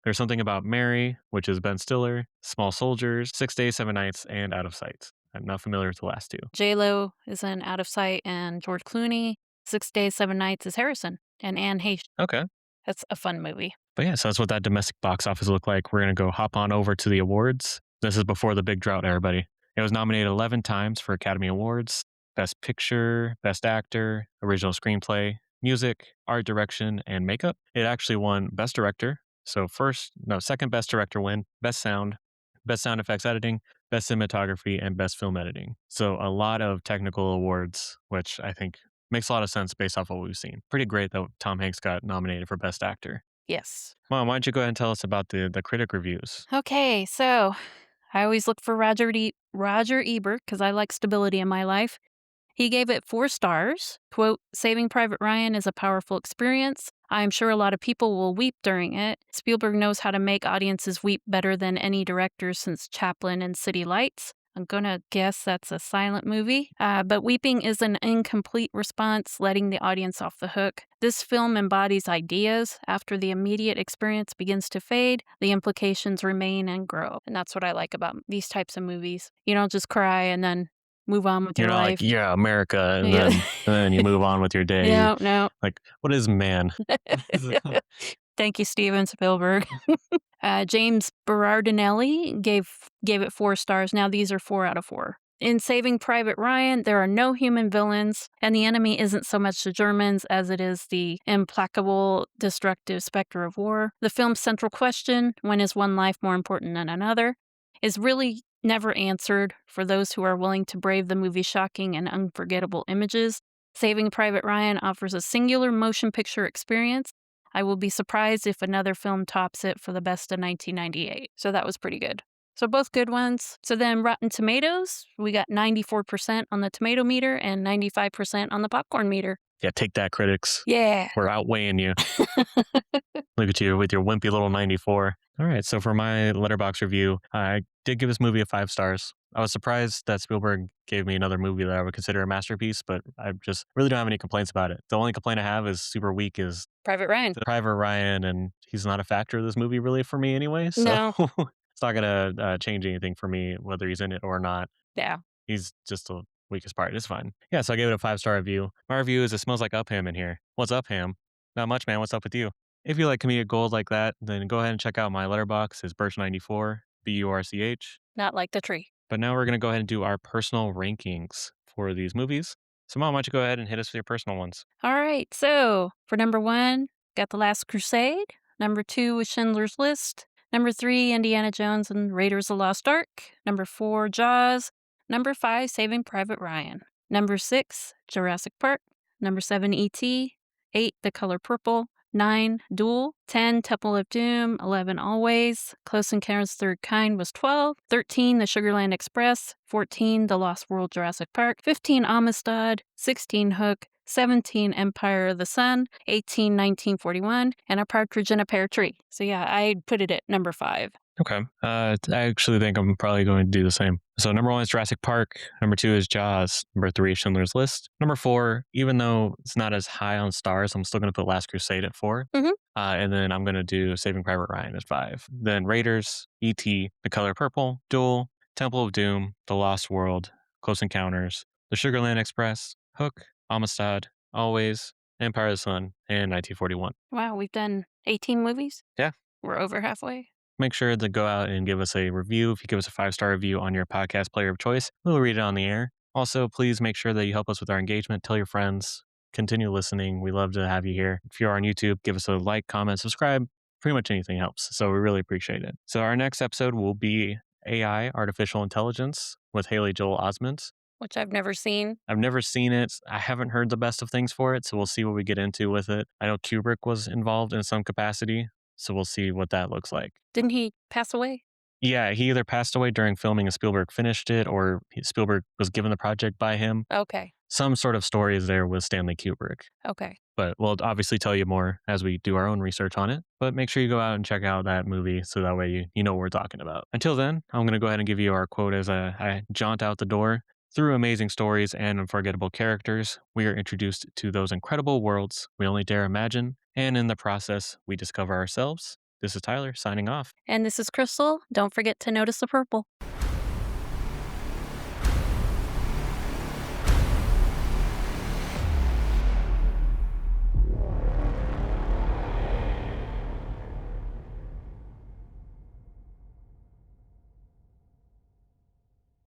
There's Something About Mary, which is Ben Stiller, Small Soldiers, 6 Days, 7 Nights, and Out of Sight. I'm not familiar with the last 2. J-Lo is in Out of Sight, and George Clooney. 6 Days, 7 Nights is Harrison and Anne Heche. Okay. That's a fun movie. But yeah, so that's what that domestic box office looked like. We're going to go hop on over to the awards. This is before the big drought, everybody. It was nominated 11 times for Academy Awards: Best Picture, Best Actor, Original Screenplay, Music, Art Direction, and Makeup. It actually won Best Director. So second Best Director win, Best Sound, Best Sound Effects Editing, Best Cinematography, and Best Film Editing. So a lot of technical awards, which I think makes a lot of sense based off what we've seen. Pretty great that Tom Hanks got nominated for Best Actor. Yes. Mom, why don't you go ahead and tell us about the critic reviews? Okay, so I always look for Roger Ebert because I like stability in my life. He gave it 4 stars. Quote, Saving Private Ryan is a powerful experience. I am sure a lot of people will weep during it. Spielberg knows how to make audiences weep better than any director since Chaplin and City Lights. I'm going to guess that's a silent movie. But weeping is an incomplete response, letting the audience off the hook. This film embodies ideas. After the immediate experience begins to fade, the implications remain and grow. And that's what I like about these types of movies. You don't just cry and then move on with You're your not life. like, yeah, America, and Yeah. then you move on with your day. No. Like, what is man? Thank you, Steven Spielberg. James Berardinelli gave it 4 stars. Now these are 4 out of 4. In Saving Private Ryan, there are no human villains, and the enemy isn't so much the Germans as it is the implacable, destructive specter of war. The film's central question, when is one life more important than another, is really never answered for those who are willing to brave the movie's shocking and unforgettable images. Saving Private Ryan offers a singular motion picture experience. I will be surprised if another film tops it for the best of 1998. So that was pretty good. So both good ones. So then Rotten Tomatoes, we got 94% on the tomato meter and 95% on the popcorn meter. Yeah, take that, critics. Yeah. We're outweighing you. Look at you with your wimpy little 94. All right, so for my Letterboxd review, I did give this movie a 5 stars. I was surprised that Spielberg gave me another movie that I would consider a masterpiece, but I just really don't have any complaints about it. The only complaint I have is super weak is Private Ryan, and he's not a factor of this movie really for me anyway, so No. it's not going to change anything for me whether he's in it or not. Yeah. He's just the weakest part. It's fine. Yeah, so I gave it a 5-star review. My review is it smells like Upham in here. What's Upham? Not much, man. What's up with you? If you like comedic gold like that, then go ahead and check out my Letterboxd. It's Birch94, BURCH. Not like the tree. But now we're going to go ahead and do our personal rankings for these movies. So, Mom, why don't you go ahead and hit us with your personal ones? All right. So for number 1, got The Last Crusade. Number 2 was Schindler's List. Number 3, Indiana Jones and Raiders of the Lost Ark. Number 4, Jaws. Number 5, Saving Private Ryan. Number 6, Jurassic Park. Number 7, E.T. 8, The Color Purple. 9, Duel. 10, Temple of Doom. 11, Always. Close Encounters of the Third Kind was 12. 13, The Sugarland Express. 14, The Lost World Jurassic Park. 15, Amistad. 16, Hook. 17, Empire of the Sun. 18, 1941. And A Partridge in a Pear Tree. So yeah, I'd put it at number 5. Okay. I actually think I'm probably going to do the same. So number 1 is Jurassic Park. Number 2 is Jaws. Number 3 is Schindler's List. Number 4, even though it's not as high on stars, I'm still going to put Last Crusade at 4. And then I'm going to do Saving Private Ryan at 5. Then Raiders, E.T., The Color Purple, Duel, Temple of Doom, The Lost World, Close Encounters, The Sugarland Express, Hook, Amistad, Always, Empire of the Sun, and 1941. Wow, we've done 18 movies? Yeah. We're over halfway. Make sure to go out and give us a review. If you give us a 5-star review on your podcast player of choice, we'll read it on the air. Also, please make sure that you help us with our engagement. Tell your friends. Continue listening. We love to have you here. If you're on YouTube, give us a like, comment, subscribe. Pretty much anything helps. So we really appreciate it. So our next episode will be AI, Artificial Intelligence, with Haley Joel Osment. Which I've never seen. I've never seen it. I haven't heard the best of things for it, so we'll see what we get into with it. I know Kubrick was involved in some capacity, so we'll see what that looks like. Didn't he pass away? Yeah, he either passed away during filming and Spielberg finished it, or Spielberg was given the project by him. Okay. Some sort of story is there with Stanley Kubrick. Okay. But we'll obviously tell you more as we do our own research on it. But make sure you go out and check out that movie so that way you know what we're talking about. Until then, I'm going to go ahead and give you our quote as I jaunt out the door. Through amazing stories and unforgettable characters, we are introduced to those incredible worlds we only dare imagine, and in the process, we discover ourselves. This is Tyler signing off. And this is Crystal. Don't forget to notice the purple.